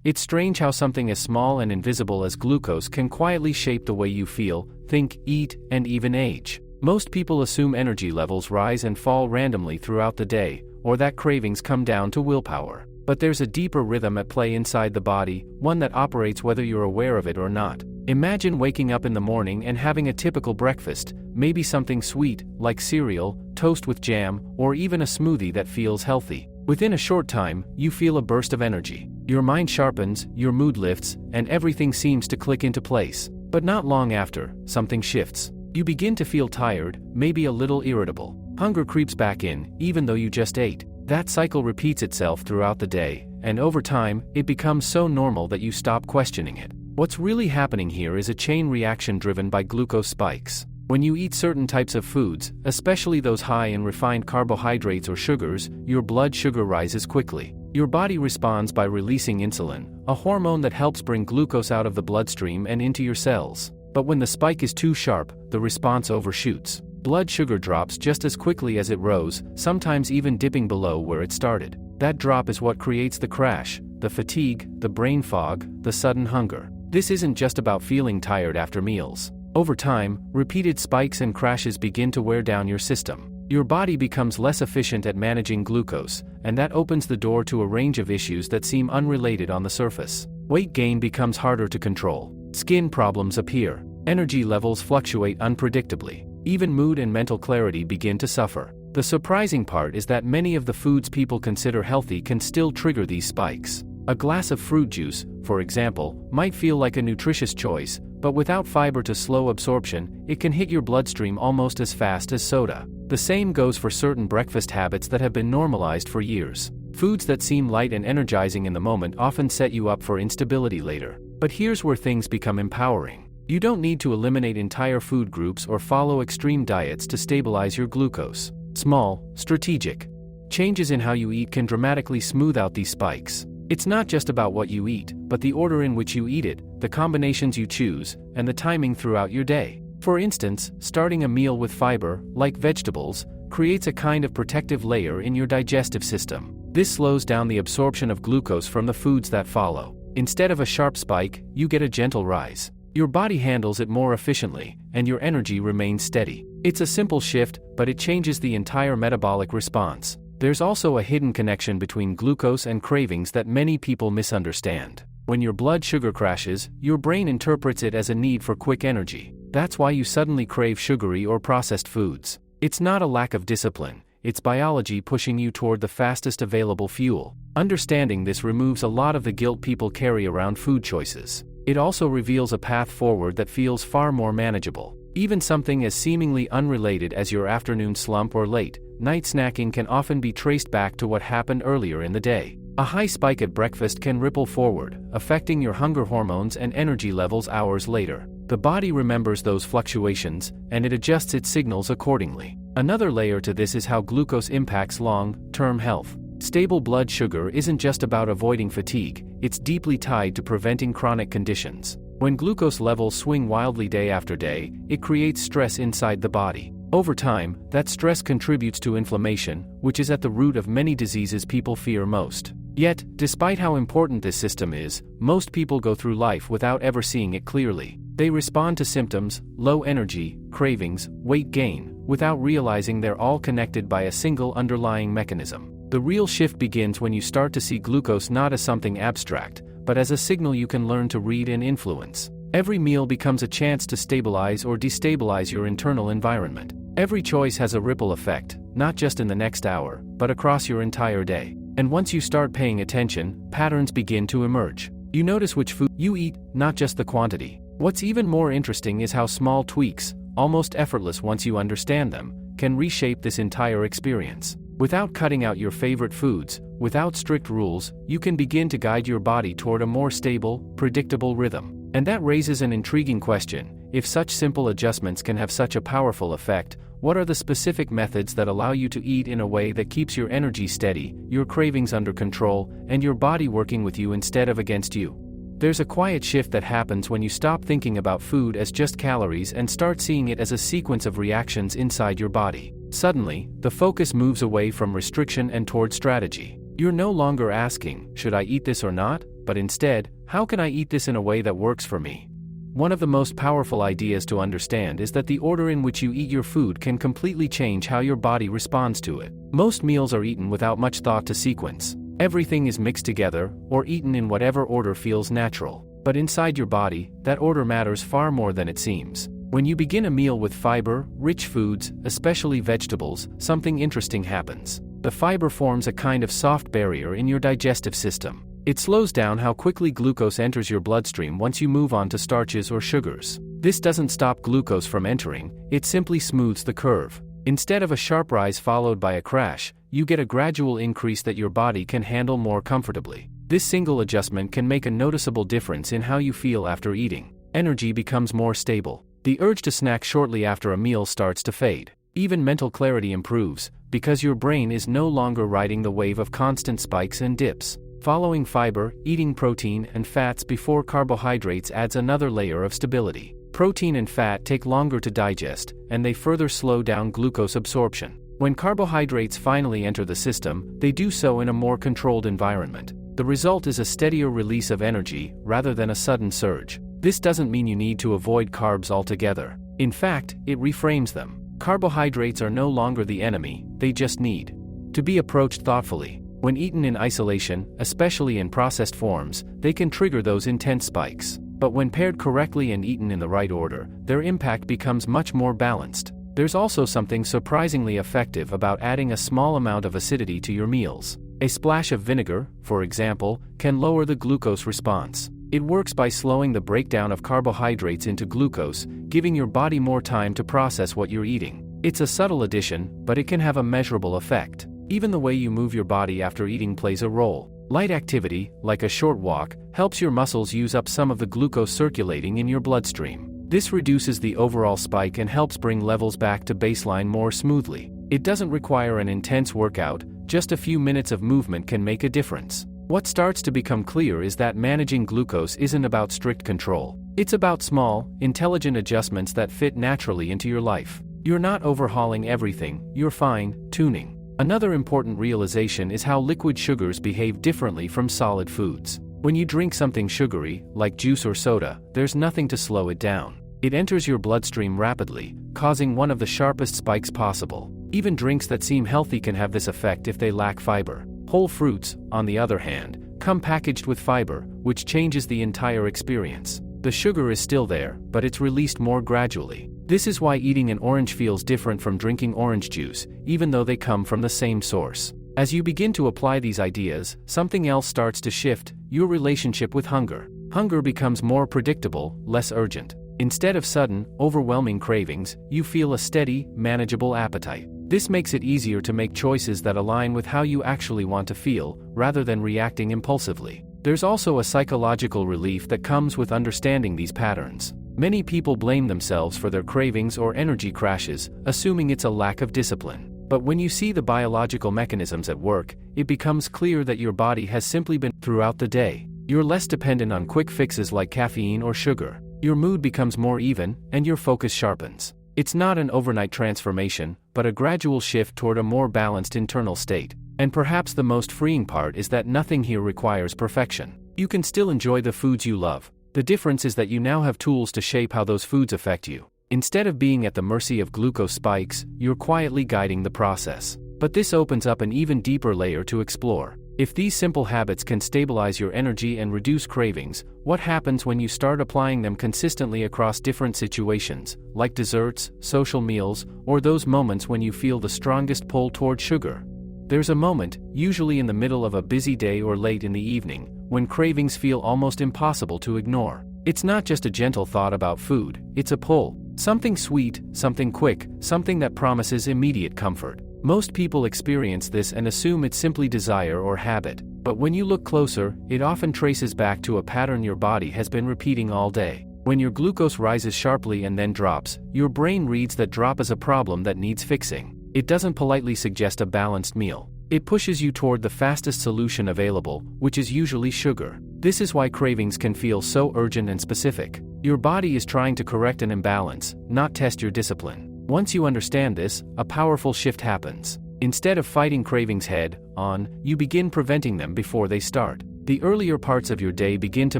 It's strange how something as small and invisible as glucose can quietly shape the way you feel, think, eat, and even age. Most people assume energy levels rise and fall randomly throughout the day, or that cravings come down to willpower. But there's a deeper rhythm at play inside the body, one that operates whether you're aware of it or not. Imagine waking up in the morning and having a typical breakfast, maybe something sweet, like cereal, toast with jam, or even a smoothie that feels healthy. Within a short time, you feel a burst of energy. Your mind sharpens, your mood lifts, and everything seems to click into place. But not long after, something shifts. You begin to feel tired, maybe a little irritable. Hunger creeps back in, even though you just ate. That cycle repeats itself throughout the day, and over time, it becomes so normal that you stop questioning it. What's really happening here is a chain reaction driven by glucose spikes. When you eat certain types of foods, especially those high in refined carbohydrates or sugars, your blood sugar rises quickly. Your body responds by releasing insulin, a hormone that helps bring glucose out of the bloodstream and into your cells. But when the spike is too sharp, the response overshoots. Blood sugar drops just as quickly as it rose, sometimes even dipping below where it started. That drop is what creates the crash, the fatigue, the brain fog, the sudden hunger. This isn't just about feeling tired after meals. Over time, repeated spikes and crashes begin to wear down your system. Your body becomes less efficient at managing glucose, and that opens the door to a range of issues that seem unrelated on the surface. Weight gain becomes harder to control. Skin problems appear. Energy levels fluctuate unpredictably. Even mood and mental clarity begin to suffer. The surprising part is that many of the foods people consider healthy can still trigger these spikes. A glass of fruit juice, for example, might feel like a nutritious choice, but without fiber to slow absorption, it can hit your bloodstream almost as fast as soda. The same goes for certain breakfast habits that have been normalized for years. Foods that seem light and energizing in the moment often set you up for instability later. But here's where things become empowering. You don't need to eliminate entire food groups or follow extreme diets to stabilize your glucose. Small, strategic changes in how you eat can dramatically smooth out these spikes. It's not just about what you eat, but the order in which you eat it, the combinations you choose, and the timing throughout your day. For instance, starting a meal with fiber, like vegetables, creates a kind of protective layer in your digestive system. This slows down the absorption of glucose from the foods that follow. Instead of a sharp spike, you get a gentle rise. Your body handles it more efficiently, and your energy remains steady. It's a simple shift, but it changes the entire metabolic response. There's also a hidden connection between glucose and cravings that many people misunderstand. When your blood sugar crashes, your brain interprets it as a need for quick energy. That's why you suddenly crave sugary or processed foods. It's not a lack of discipline, it's biology pushing you toward the fastest available fuel. Understanding this removes a lot of the guilt people carry around food choices. It also reveals a path forward that feels far more manageable. Even something as seemingly unrelated as your afternoon slump or late night snacking can often be traced back to what happened earlier in the day. A high spike at breakfast can ripple forward, affecting your hunger hormones and energy levels hours later. The body remembers those fluctuations, and it adjusts its signals accordingly. Another layer to this is how glucose impacts long-term health. Stable blood sugar isn't just about avoiding fatigue, it's deeply tied to preventing chronic conditions. When glucose levels swing wildly day after day, it creates stress inside the body. Over time, that stress contributes to inflammation, which is at the root of many diseases people fear most. Yet, despite how important this system is, most people go through life without ever seeing it clearly. They respond to symptoms, low energy, cravings, weight gain, without realizing they're all connected by a single underlying mechanism. The real shift begins when you start to see glucose not as something abstract, but as a signal you can learn to read and influence. Every meal becomes a chance to stabilize or destabilize your internal environment. Every choice has a ripple effect, not just in the next hour, but across your entire day. And once you start paying attention, patterns begin to emerge. You notice which food you eat, not just the quantity. What's even more interesting is how small tweaks, almost effortless once you understand them, can reshape this entire experience. Without cutting out your favorite foods, without strict rules, you can begin to guide your body toward a more stable, predictable rhythm. And that raises an intriguing question. If such simple adjustments can have such a powerful effect, what are the specific methods that allow you to eat in a way that keeps your energy steady, your cravings under control, and your body working with you instead of against you? There's a quiet shift that happens when you stop thinking about food as just calories and start seeing it as a sequence of reactions inside your body. Suddenly, the focus moves away from restriction and toward strategy. You're no longer asking, should I eat this or not? but instead, how can I eat this in a way that works for me? One of the most powerful ideas to understand is that the order in which you eat your food can completely change how your body responds to it. Most meals are eaten without much thought to sequence. Everything is mixed together, or eaten in whatever order feels natural. But inside your body, that order matters far more than it seems. When you begin a meal with fiber, rich foods, especially vegetables, something interesting happens. The fiber forms a kind of soft barrier in your digestive system. It slows down how quickly glucose enters your bloodstream once you move on to starches or sugars. This doesn't stop glucose from entering, it simply smooths the curve. Instead of a sharp rise followed by a crash, you get a gradual increase that your body can handle more comfortably. This single adjustment can make a noticeable difference in how you feel after eating. Energy becomes more stable. The urge to snack shortly after a meal starts to fade. Even mental clarity improves, because your brain is no longer riding the wave of constant spikes and dips. Following fiber, eating protein and fats before carbohydrates adds another layer of stability. Protein and fat take longer to digest, and they further slow down glucose absorption. When carbohydrates finally enter the system, they do so in a more controlled environment. The result is a steadier release of energy, rather than a sudden surge. This doesn't mean you need to avoid carbs altogether. In fact, it reframes them. Carbohydrates are no longer the enemy, they just need to be approached thoughtfully. When eaten in isolation, especially in processed forms, they can trigger those intense spikes. But when paired correctly and eaten in the right order, their impact becomes much more balanced. There's also something surprisingly effective about adding a small amount of acidity to your meals. A splash of vinegar, for example, can lower the glucose response. It works by slowing the breakdown of carbohydrates into glucose, giving your body more time to process what you're eating. It's a subtle addition, but it can have a measurable effect. Even the way you move your body after eating plays a role. Light activity, like a short walk, helps your muscles use up some of the glucose circulating in your bloodstream. This reduces the overall spike and helps bring levels back to baseline more smoothly. It doesn't require an intense workout, just a few minutes of movement can make a difference. What starts to become clear is that managing glucose isn't about strict control. It's about small, intelligent adjustments that fit naturally into your life. You're not overhauling everything, you're fine-tuning. Another important realization is how liquid sugars behave differently from solid foods. When you drink something sugary, like juice or soda, there's nothing to slow it down. It enters your bloodstream rapidly, causing one of the sharpest spikes possible. Even drinks that seem healthy can have this effect if they lack fiber. Whole fruits, on the other hand, come packaged with fiber, which changes the entire experience. The sugar is still there, but it's released more gradually. This is why eating an orange feels different from drinking orange juice, even though they come from the same source. As you begin to apply these ideas, something else starts to shift: your relationship with hunger. Hunger becomes more predictable, less urgent. Instead of sudden, overwhelming cravings, you feel a steady, manageable appetite. This makes it easier to make choices that align with how you actually want to feel, rather than reacting impulsively. There's also a psychological relief that comes with understanding these patterns. Many people blame themselves for their cravings or energy crashes, assuming it's a lack of discipline. But when you see the biological mechanisms at work, it becomes clear that your body has simply been throughout the day. You're less dependent on quick fixes like caffeine or sugar. Your mood becomes more even, and your focus sharpens. It's not an overnight transformation, but a gradual shift toward a more balanced internal state. And perhaps the most freeing part is that nothing here requires perfection. You can still enjoy the foods you love. The difference is that you now have tools to shape how those foods affect you. Instead of being at the mercy of glucose spikes, you're quietly guiding the process. But this opens up an even deeper layer to explore. If these simple habits can stabilize your energy and reduce cravings, what happens when you start applying them consistently across different situations, like desserts, social meals, or those moments when you feel the strongest pull toward sugar? There's a moment, usually in the middle of a busy day or late in the evening, when cravings feel almost impossible to ignore. It's not just a gentle thought about food, it's a pull. Something sweet, something quick, something that promises immediate comfort. Most people experience this and assume it's simply desire or habit. But when you look closer, it often traces back to a pattern your body has been repeating all day. When your glucose rises sharply and then drops, your brain reads that drop as a problem that needs fixing. It doesn't politely suggest a balanced meal. It pushes you toward the fastest solution available, which is usually sugar. This is why cravings can feel so urgent and specific. Your body is trying to correct an imbalance, not test your discipline. Once you understand this, a powerful shift happens. Instead of fighting cravings head-on, you begin preventing them before they start. The earlier parts of your day begin to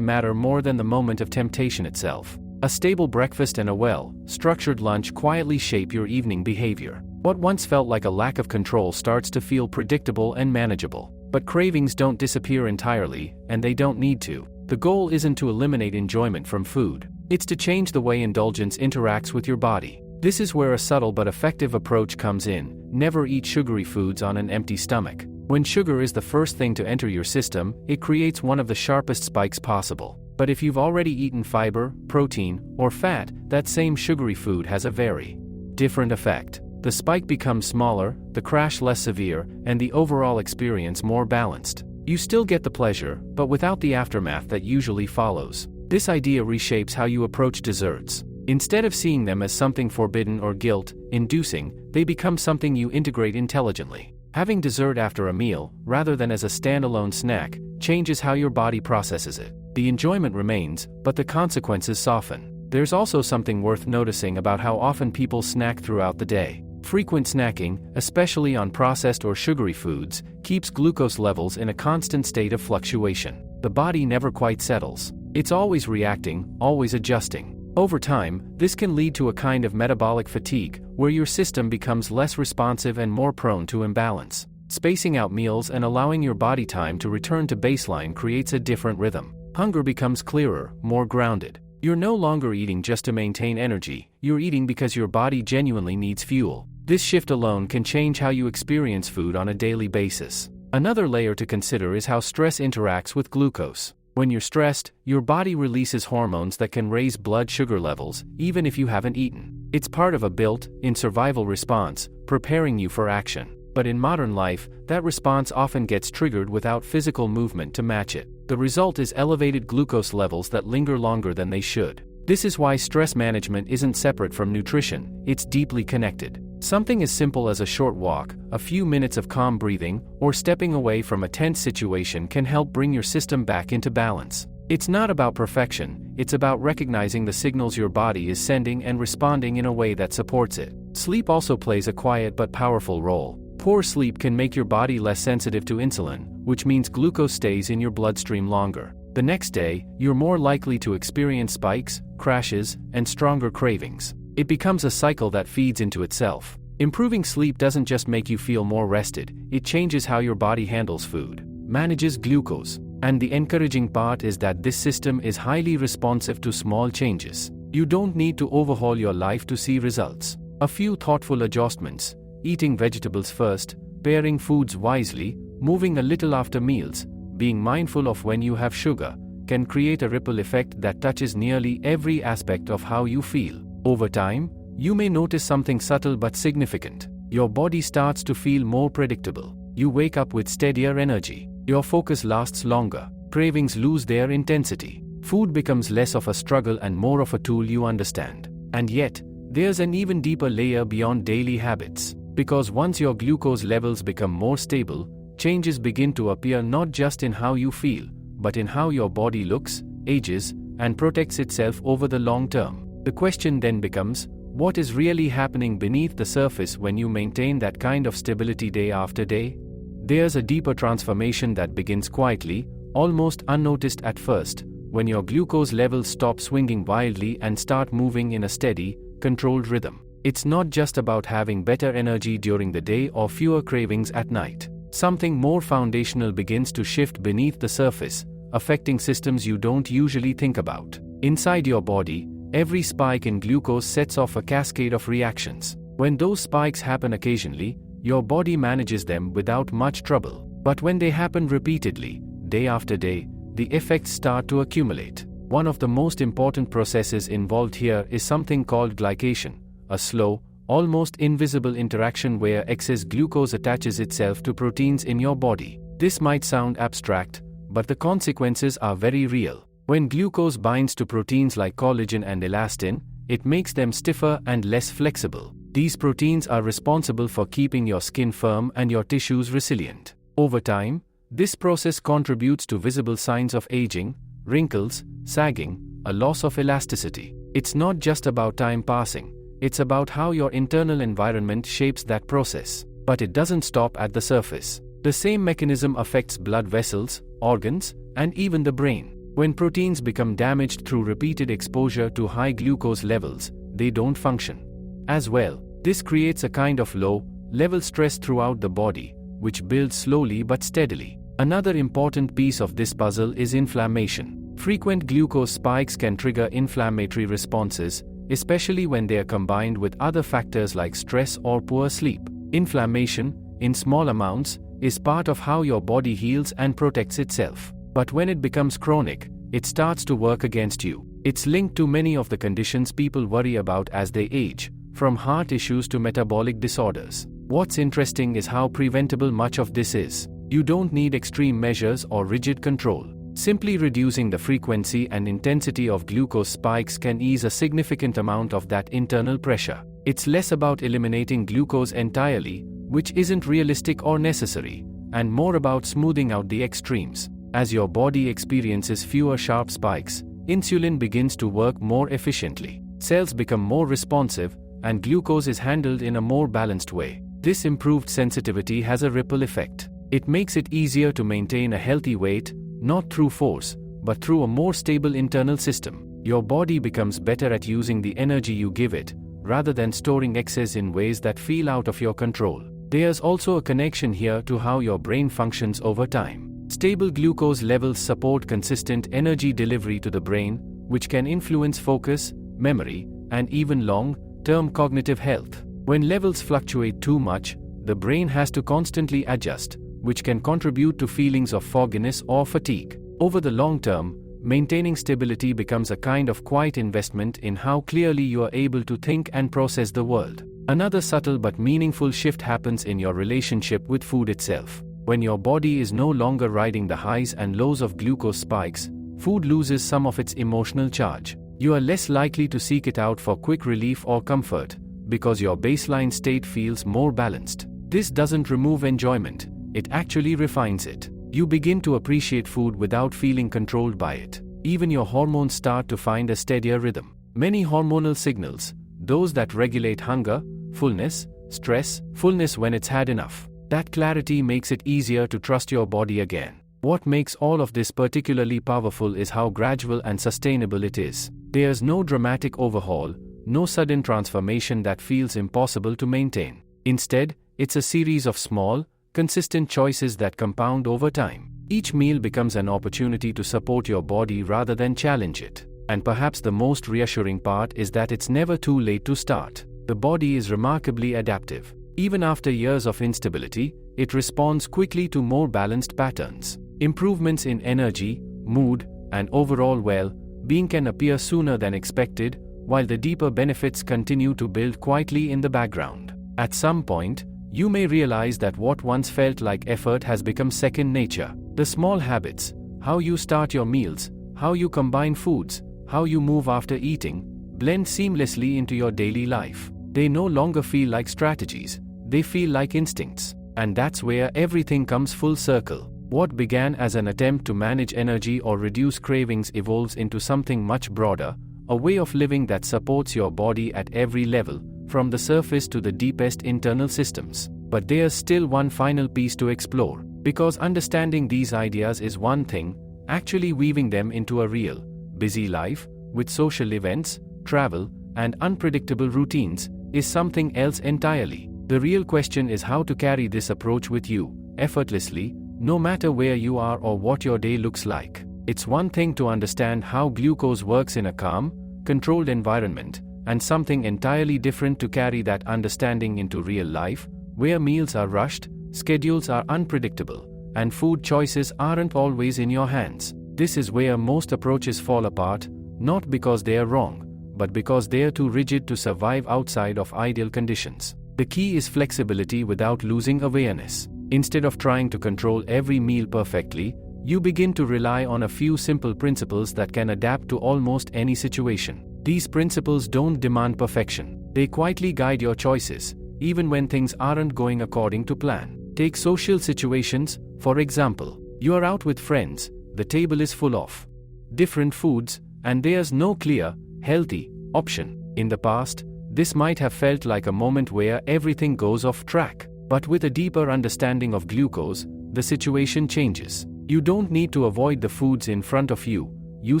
matter more than the moment of temptation itself. A stable breakfast and a well-structured lunch quietly shape your evening behavior. What once felt like a lack of control starts to feel predictable and manageable. But cravings don't disappear entirely, and they don't need to. The goal isn't to eliminate enjoyment from food. It's to change the way indulgence interacts with your body. This is where a subtle but effective approach comes in. Never eat sugary foods on an empty stomach. When sugar is the first thing to enter your system, it creates one of the sharpest spikes possible. But if you've already eaten fiber, protein, or fat, that same sugary food has a very different effect. The spike becomes smaller, the crash less severe, and the overall experience more balanced. You still get the pleasure, but without the aftermath that usually follows. This idea reshapes how you approach desserts. Instead of seeing them as something forbidden or guilt-inducing, they become something you integrate intelligently. Having dessert after a meal, rather than as a standalone snack, changes how your body processes it. The enjoyment remains, but the consequences soften. There's also something worth noticing about how often people snack throughout the day. Frequent snacking, especially on processed or sugary foods, keeps glucose levels in a constant state of fluctuation. The body never quite settles. It's always reacting, always adjusting. Over time, this can lead to a kind of metabolic fatigue, where your system becomes less responsive and more prone to imbalance. Spacing out meals and allowing your body time to return to baseline creates a different rhythm. Hunger becomes clearer, more grounded. You're no longer eating just to maintain energy, you're eating because your body genuinely needs fuel. This shift alone can change how you experience food on a daily basis. Another layer to consider is how stress interacts with glucose. When you're stressed, your body releases hormones that can raise blood sugar levels, even if you haven't eaten. It's part of a built-in survival response, preparing you for action. But in modern life, that response often gets triggered without physical movement to match it. The result is elevated glucose levels that linger longer than they should. This is why stress management isn't separate from nutrition, it's deeply connected. Something as simple as a short walk, a few minutes of calm breathing, or stepping away from a tense situation can help bring your system back into balance. It's not about perfection, it's about recognizing the signals your body is sending and responding in a way that supports it. Sleep also plays a quiet but powerful role. Poor sleep can make your body less sensitive to insulin, which means glucose stays in your bloodstream longer. The next day, you're more likely to experience spikes, crashes, and stronger cravings. It becomes a cycle that feeds into itself. Improving sleep doesn't just make you feel more rested, it changes how your body handles food, manages glucose, and the encouraging part is that this system is highly responsive to small changes. You don't need to overhaul your life to see results. A few thoughtful adjustments, eating vegetables first, pairing foods wisely, moving a little after meals, being mindful of when you have sugar, can create a ripple effect that touches nearly every aspect of how you feel. Over time, you may notice something subtle but significant. Your body starts to feel more predictable. You wake up with steadier energy. Your focus lasts longer. Cravings lose their intensity. Food becomes less of a struggle and more of a tool you understand. And yet, there's an even deeper layer beyond daily habits. Because once your glucose levels become more stable, changes begin to appear not just in how you feel, but in how your body looks, ages, and protects itself over the long term. The question then becomes, what is really happening beneath the surface when you maintain that kind of stability day after day? There's a deeper transformation that begins quietly, almost unnoticed at first, when your glucose levels stop swinging wildly and start moving in a steady, controlled rhythm. It's not just about having better energy during the day or fewer cravings at night. Something more foundational begins to shift beneath the surface, affecting systems you don't usually think about. Inside your body, every spike in glucose sets off a cascade of reactions. When those spikes happen occasionally, your body manages them without much trouble. But when they happen repeatedly, day after day, the effects start to accumulate. One of the most important processes involved here is something called glycation, a slow, almost invisible interaction where excess glucose attaches itself to proteins in your body. This might sound abstract, but the consequences are very real. When glucose binds to proteins like collagen and elastin, it makes them stiffer and less flexible. These proteins are responsible for keeping your skin firm and your tissues resilient. Over time, this process contributes to visible signs of aging, wrinkles, sagging, a loss of elasticity. It's not just about time passing, it's about how your internal environment shapes that process. But it doesn't stop at the surface. The same mechanism affects blood vessels, organs, and even the brain. When proteins become damaged through repeated exposure to high glucose levels, they don't function as well. This creates a kind of low-level stress throughout the body, which builds slowly but steadily. Another important piece of this puzzle is inflammation. Frequent glucose spikes can trigger inflammatory responses, especially when they are combined with other factors like stress or poor sleep. Inflammation, in small amounts, is part of how your body heals and protects itself. But when it becomes chronic, it starts to work against you. It's linked to many of the conditions people worry about as they age, from heart issues to metabolic disorders. What's interesting is how preventable much of this is. You don't need extreme measures or rigid control. Simply reducing the frequency and intensity of glucose spikes can ease a significant amount of that internal pressure. It's less about eliminating glucose entirely, which isn't realistic or necessary, and more about smoothing out the extremes. As your body experiences fewer sharp spikes, insulin begins to work more efficiently. Cells become more responsive, and glucose is handled in a more balanced way. This improved sensitivity has a ripple effect. It makes it easier to maintain a healthy weight, not through force, but through a more stable internal system. Your body becomes better at using the energy you give it, rather than storing excess in ways that feel out of your control. There's also a connection here to how your brain functions over time. Stable glucose levels support consistent energy delivery to the brain, which can influence focus, memory, and even long-term cognitive health. When levels fluctuate too much, the brain has to constantly adjust, which can contribute to feelings of fogginess or fatigue. Over the long term, maintaining stability becomes a kind of quiet investment in how clearly you are able to think and process the world. Another subtle but meaningful shift happens in your relationship with food itself. When your body is no longer riding the highs and lows of glucose spikes, food loses some of its emotional charge. You are less likely to seek it out for quick relief or comfort, because your baseline state feels more balanced. This doesn't remove enjoyment, it actually refines it. You begin to appreciate food without feeling controlled by it. Even your hormones start to find a steadier rhythm. Many hormonal signals, those that regulate hunger, fullness, stress, fullness when it's had enough. That clarity makes it easier to trust your body again. What makes all of this particularly powerful is how gradual and sustainable it is. There's no dramatic overhaul, no sudden transformation that feels impossible to maintain. Instead, it's a series of small, consistent choices that compound over time. Each meal becomes an opportunity to support your body rather than challenge it. And perhaps the most reassuring part is that it's never too late to start. The body is remarkably adaptive. Even after years of instability, it responds quickly to more balanced patterns. Improvements in energy, mood, and overall well-being can appear sooner than expected, while the deeper benefits continue to build quietly in the background. At some point, you may realize that what once felt like effort has become second nature. The small habits, how you start your meals, how you combine foods, how you move after eating, blend seamlessly into your daily life. They no longer feel like strategies, they feel like instincts. And that's where everything comes full circle. What began as an attempt to manage energy or reduce cravings evolves into something much broader, a way of living that supports your body at every level, from the surface to the deepest internal systems. But there's still one final piece to explore, because understanding these ideas is one thing, actually weaving them into a real, busy life, with social events, travel, and unpredictable routines, is something else entirely. The real question is how to carry this approach with you, effortlessly, no matter where you are or what your day looks like. It's one thing to understand how glucose works in a calm, controlled environment, and something entirely different to carry that understanding into real life, where meals are rushed, schedules are unpredictable, and food choices aren't always in your hands. This is where most approaches fall apart, not because they are wrong, but because they are too rigid to survive outside of ideal conditions. The key is flexibility without losing awareness. Instead of trying to control every meal perfectly, you begin to rely on a few simple principles that can adapt to almost any situation. These principles don't demand perfection. They quietly guide your choices, even when things aren't going according to plan. Take social situations, for example. You are out with friends, the table is full of different foods, and there's no clear, healthy option. In the past, this might have felt like a moment where everything goes off track. But with a deeper understanding of glucose, the situation changes. You don't need to avoid the foods in front of you, you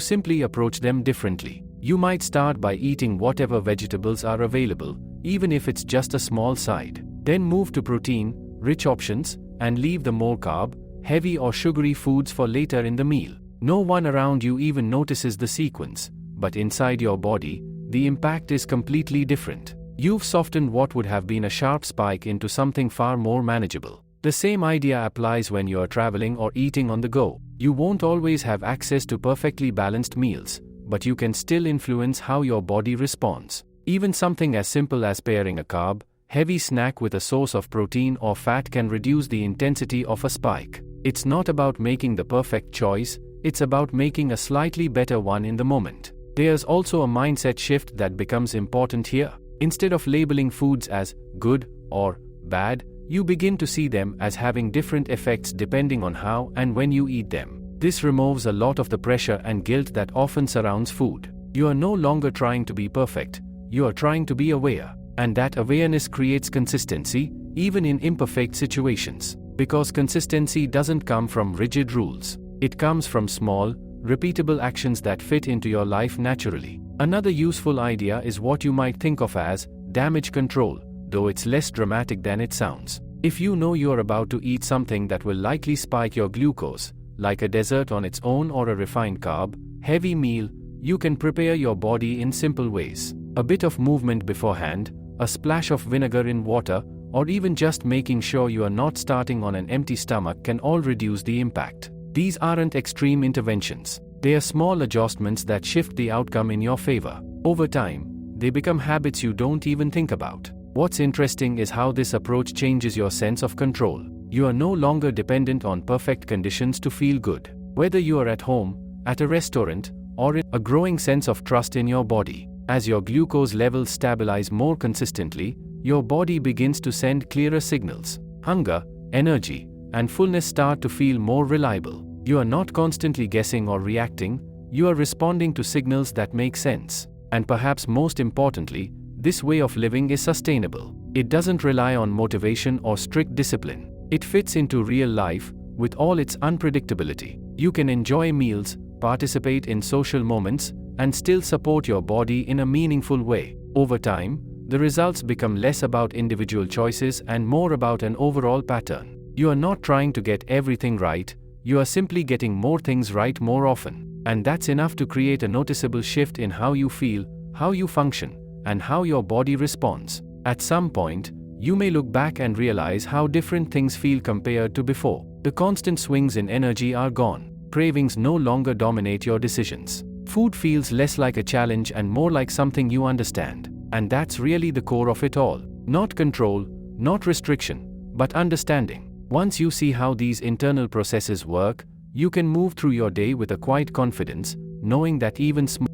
simply approach them differently. You might start by eating whatever vegetables are available, even if it's just a small side. Then move to protein-rich options, and leave the more carb, heavy or sugary foods for later in the meal. No one around you even notices the sequence, but inside your body, the impact is completely different. You've softened what would have been a sharp spike into something far more manageable. The same idea applies when you're traveling or eating on the go. You won't always have access to perfectly balanced meals, but you can still influence how your body responds. Even something as simple as pairing a carb-heavy snack with a source of protein or fat can reduce the intensity of a spike. It's not about making the perfect choice, it's about making a slightly better one in the moment. There's also a mindset shift that becomes important here. Instead of labeling foods as good or bad, you begin to see them as having different effects depending on how and when you eat them. This removes a lot of the pressure and guilt that often surrounds food. You are no longer trying to be perfect, you are trying to be aware. And that awareness creates consistency, even in imperfect situations. Because consistency doesn't come from rigid rules. It comes from small, repeatable actions that fit into your life naturally. Another useful idea is what you might think of as damage control, though it's less dramatic than it sounds. If you know you're about to eat something that will likely spike your glucose, like a dessert on its own or a refined carb-heavy meal, you can prepare your body in simple ways. A bit of movement beforehand, a splash of vinegar in water, or even just making sure you are not starting on an empty stomach can all reduce the impact. These aren't extreme interventions. They are small adjustments that shift the outcome in your favor. Over time, they become habits you don't even think about. What's interesting is how this approach changes your sense of control. You are no longer dependent on perfect conditions to feel good. Whether you are at home, at a restaurant, or in a growing sense of trust in your body. As your glucose levels stabilize more consistently, your body begins to send clearer signals. Hunger, energy, and fullness start to feel more reliable. You are not constantly guessing or reacting, you are responding to signals that make sense. And perhaps most importantly, this way of living is sustainable. It doesn't rely on motivation or strict discipline. It fits into real life, with all its unpredictability. You can enjoy meals, participate in social moments, and still support your body in a meaningful way. Over time, the results become less about individual choices and more about an overall pattern. You are not trying to get everything right, you are simply getting more things right more often. And that's enough to create a noticeable shift in how you feel, how you function, and how your body responds. At some point, you may look back and realize how different things feel compared to before. The constant swings in energy are gone. Cravings no longer dominate your decisions. Food feels less like a challenge and more like something you understand. And that's really the core of it all. Not control, not restriction, but understanding. Once you see how these internal processes work, you can move through your day with a quiet confidence, knowing that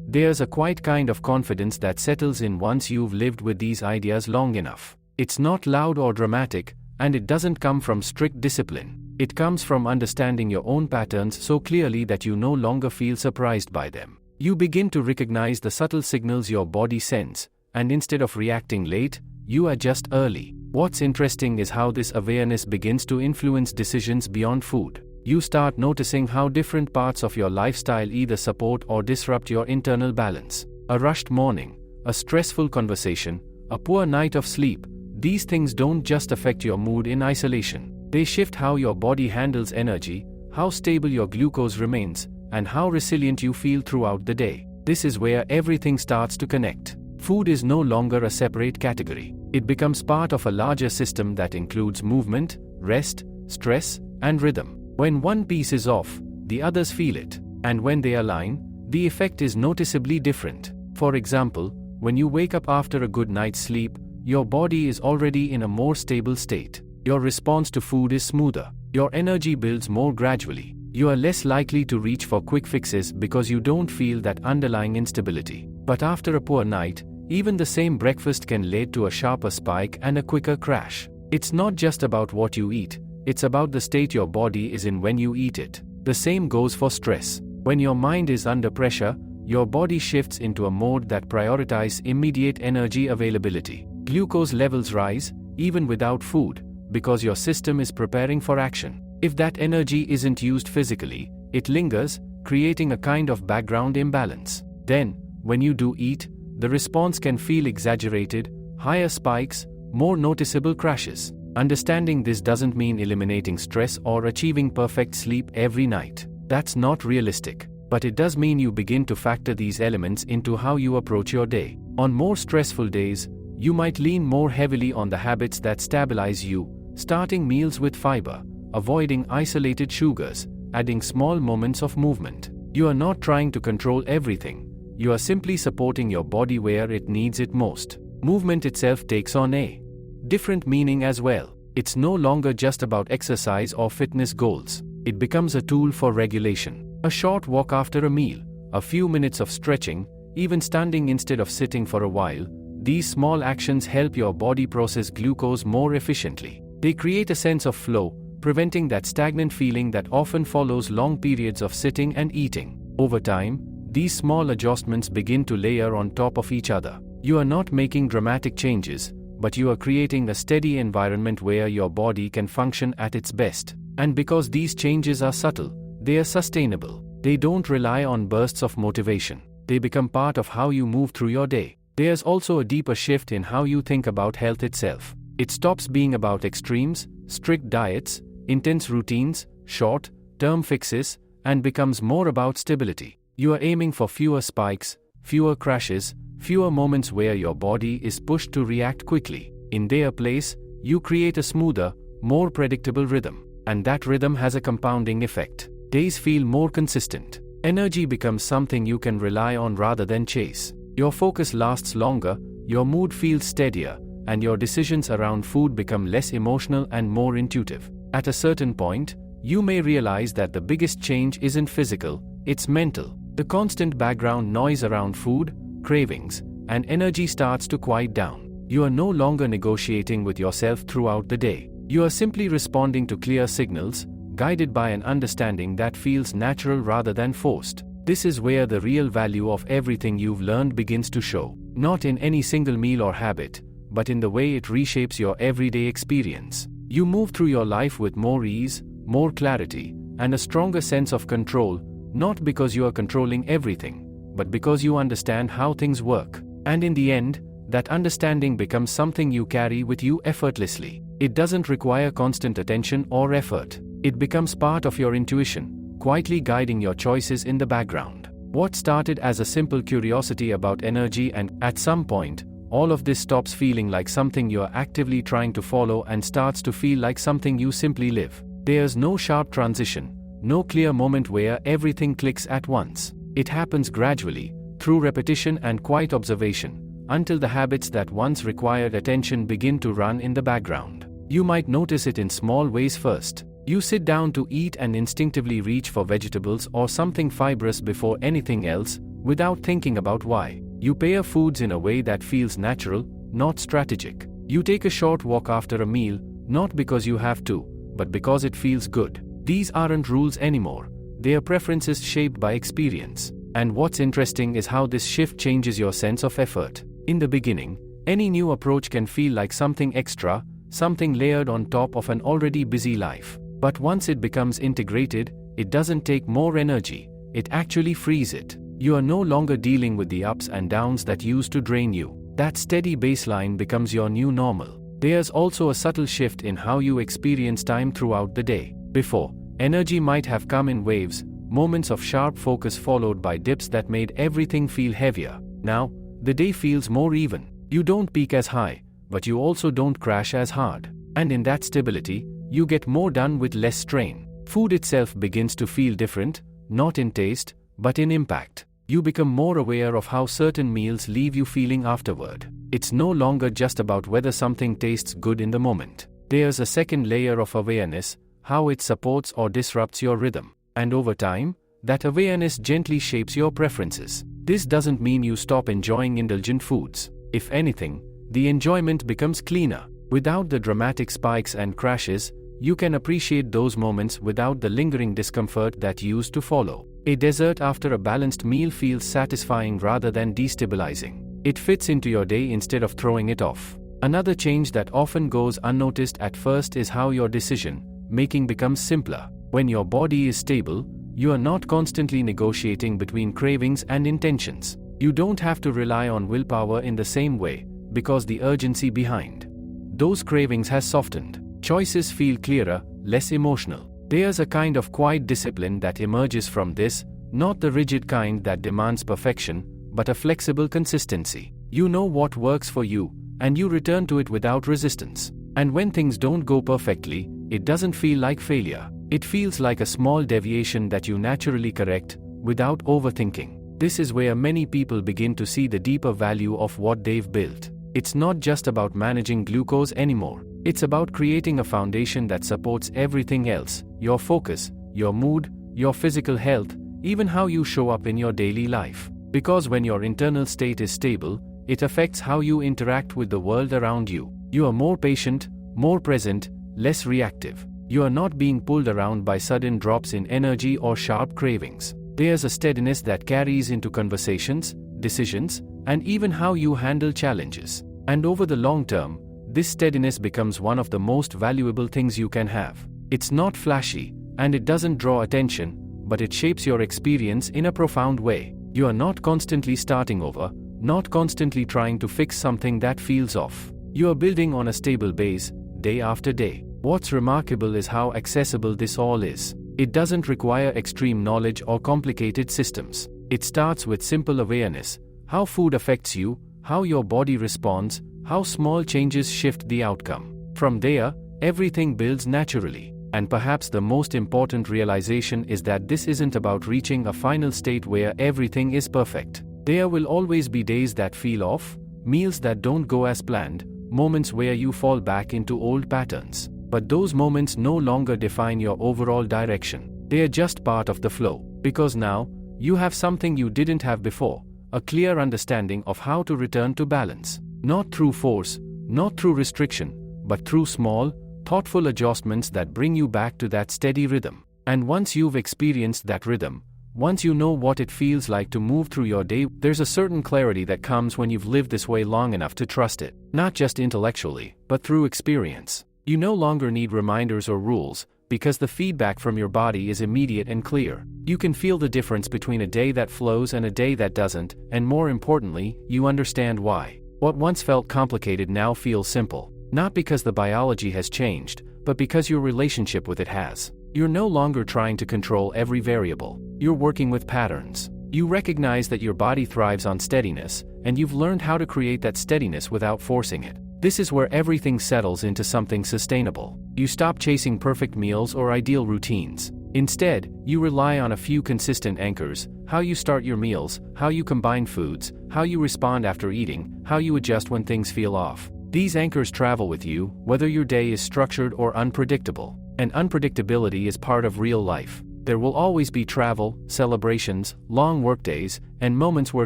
there's a quiet kind of confidence that settles in once you've lived with these ideas long enough. It's not loud or dramatic, and it doesn't come from strict discipline. It comes from understanding your own patterns so clearly that you no longer feel surprised by them. You begin to recognize the subtle signals your body sends, and instead of reacting late, you adjust early. What's interesting is how this awareness begins to influence decisions beyond food. You start noticing how different parts of your lifestyle either support or disrupt your internal balance. A rushed morning, a stressful conversation, a poor night of sleep, these things don't just affect your mood in isolation. They shift how your body handles energy, how stable your glucose remains, and how resilient you feel throughout the day. This is where everything starts to connect. Food is no longer a separate category. It becomes part of a larger system that includes movement, rest, stress, and rhythm. When one piece is off, the others feel it. And when they align, the effect is noticeably different. For example, when you wake up after a good night's sleep, your body is already in a more stable state. Your response to food is smoother. Your energy builds more gradually. You are less likely to reach for quick fixes because you don't feel that underlying instability. But after a poor night, even the same breakfast can lead to a sharper spike and a quicker crash. It's not just about what you eat, it's about the state your body is in when you eat it. The same goes for stress. When your mind is under pressure, your body shifts into a mode that prioritizes immediate energy availability. Glucose levels rise, even without food, because your system is preparing for action. If that energy isn't used physically, it lingers, creating a kind of background imbalance. Then, when you do eat, the response can feel exaggerated, higher spikes, more noticeable crashes. Understanding this doesn't mean eliminating stress or achieving perfect sleep every night. That's not realistic. But it does mean you begin to factor these elements into how you approach your day. On more stressful days, you might lean more heavily on the habits that stabilize you, starting meals with fiber, avoiding isolated sugars, adding small moments of movement. You are not trying to control everything. You are simply supporting your body where it needs it most. Movement itself takes on a different meaning as well. It's no longer just about exercise or fitness goals. It becomes a tool for regulation. A short walk after a meal, a few minutes of stretching, even standing instead of sitting for a while, these small actions help your body process glucose more efficiently. They create a sense of flow, preventing that stagnant feeling that often follows long periods of sitting and eating. Over time, these small adjustments begin to layer on top of each other. You are not making dramatic changes, but you are creating a steady environment where your body can function at its best. And because these changes are subtle, they are sustainable. They don't rely on bursts of motivation. They become part of how you move through your day. There's also a deeper shift in how you think about health itself. It stops being about extremes, strict diets, intense routines, short-term fixes, and becomes more about stability. You are aiming for fewer spikes, fewer crashes, fewer moments where your body is pushed to react quickly. In their place, you create a smoother, more predictable rhythm. And that rhythm has a compounding effect. Days feel more consistent. Energy becomes something you can rely on rather than chase. Your focus lasts longer, your mood feels steadier, and your decisions around food become less emotional and more intuitive. At a certain point, you may realize that the biggest change isn't physical, it's mental. The constant background noise around food, cravings, and energy starts to quiet down. You are no longer negotiating with yourself throughout the day. You are simply responding to clear signals, guided by an understanding that feels natural rather than forced. This is where the real value of everything you've learned begins to show. Not in any single meal or habit, but in the way it reshapes your everyday experience. You move through your life with more ease, more clarity, and a stronger sense of control, not because you are controlling everything, but because you understand how things work. And in the end, that understanding becomes something you carry with you effortlessly. It doesn't require constant attention or effort. It becomes part of your intuition, quietly guiding your choices in the background. What started as a simple curiosity about energy, and at some point, all of this stops feeling like something you're actively trying to follow and starts to feel like something you simply live. There's no sharp transition, no clear moment where everything clicks at once. It happens gradually, through repetition and quiet observation, until the habits that once required attention begin to run in the background. You might notice it in small ways first. You sit down to eat and instinctively reach for vegetables or something fibrous before anything else, without thinking about why. You pair foods in a way that feels natural, not strategic. You take a short walk after a meal, not because you have to, but because it feels good. These aren't rules anymore. They are preferences shaped by experience. And what's interesting is how this shift changes your sense of effort. In the beginning, any new approach can feel like something extra, something layered on top of an already busy life. But once it becomes integrated, it doesn't take more energy, it actually frees it. You are no longer dealing with the ups and downs that used to drain you. That steady baseline becomes your new normal. There's also a subtle shift in how you experience time throughout the day. Before, energy might have come in waves, moments of sharp focus followed by dips that made everything feel heavier. Now, the day feels more even. You don't peak as high, but you also don't crash as hard. And in that stability, you get more done with less strain. Food itself begins to feel different, not in taste, but in impact. You become more aware of how certain meals leave you feeling afterward. It's no longer just about whether something tastes good in the moment. There's a second layer of awareness, how it supports or disrupts your rhythm. And over time, that awareness gently shapes your preferences. This doesn't mean you stop enjoying indulgent foods. If anything, the enjoyment becomes cleaner. Without the dramatic spikes and crashes, you can appreciate those moments without the lingering discomfort that used to follow. A dessert after a balanced meal feels satisfying rather than destabilizing. It fits into your day instead of throwing it off. Another change that often goes unnoticed at first is how your decision making becomes simpler. When your body is stable, you are not constantly negotiating between cravings and intentions. You don't have to rely on willpower in the same way, because the urgency behind those cravings has softened. Choices feel clearer, less emotional. There's a kind of quiet discipline that emerges from this, not the rigid kind that demands perfection, but a flexible consistency. You know what works for you, and you return to it without resistance. And when things don't go perfectly, it doesn't feel like failure. It feels like a small deviation that you naturally correct, without overthinking. This is where many people begin to see the deeper value of what they've built. It's not just about managing glucose anymore. It's about creating a foundation that supports everything else: your focus, your mood, your physical health, even how you show up in your daily life. Because when your internal state is stable, it affects how you interact with the world around you. You are more patient, more present, less reactive. You are not being pulled around by sudden drops in energy or sharp cravings. There's a steadiness that carries into conversations, decisions, and even how you handle challenges. And over the long term, this steadiness becomes one of the most valuable things you can have. It's not flashy, and it doesn't draw attention, but it shapes your experience in a profound way. You are not constantly starting over, not constantly trying to fix something that feels off. You are building on a stable base, day after day. What's remarkable is how accessible this all is. It doesn't require extreme knowledge or complicated systems. It starts with simple awareness: how food affects you, how your body responds, how small changes shift the outcome. From there, everything builds naturally. And perhaps the most important realization is that this isn't about reaching a final state where everything is perfect. There will always be days that feel off, meals that don't go as planned, moments where you fall back into old patterns. But those moments no longer define your overall direction. They are just part of the flow. Because now, you have something you didn't have before: a clear understanding of how to return to balance. Not through force, not through restriction, but through small, thoughtful adjustments that bring you back to that steady rhythm. And once you've experienced that rhythm, once you know what it feels like to move through your day, there's a certain clarity that comes when you've lived this way long enough to trust it. Not just intellectually, but through experience. You no longer need reminders or rules, because the feedback from your body is immediate and clear. You can feel the difference between a day that flows and a day that doesn't, and more importantly, you understand why. What once felt complicated now feels simple. Not because the biology has changed, but because your relationship with it has. You're no longer trying to control every variable. You're working with patterns. You recognize that your body thrives on steadiness, and you've learned how to create that steadiness without forcing it. This is where everything settles into something sustainable. You stop chasing perfect meals or ideal routines. Instead, you rely on a few consistent anchors: how you start your meals, how you combine foods, how you respond after eating, how you adjust when things feel off. These anchors travel with you, whether your day is structured or unpredictable. And unpredictability is part of real life. There will always be travel, celebrations, long workdays, and moments where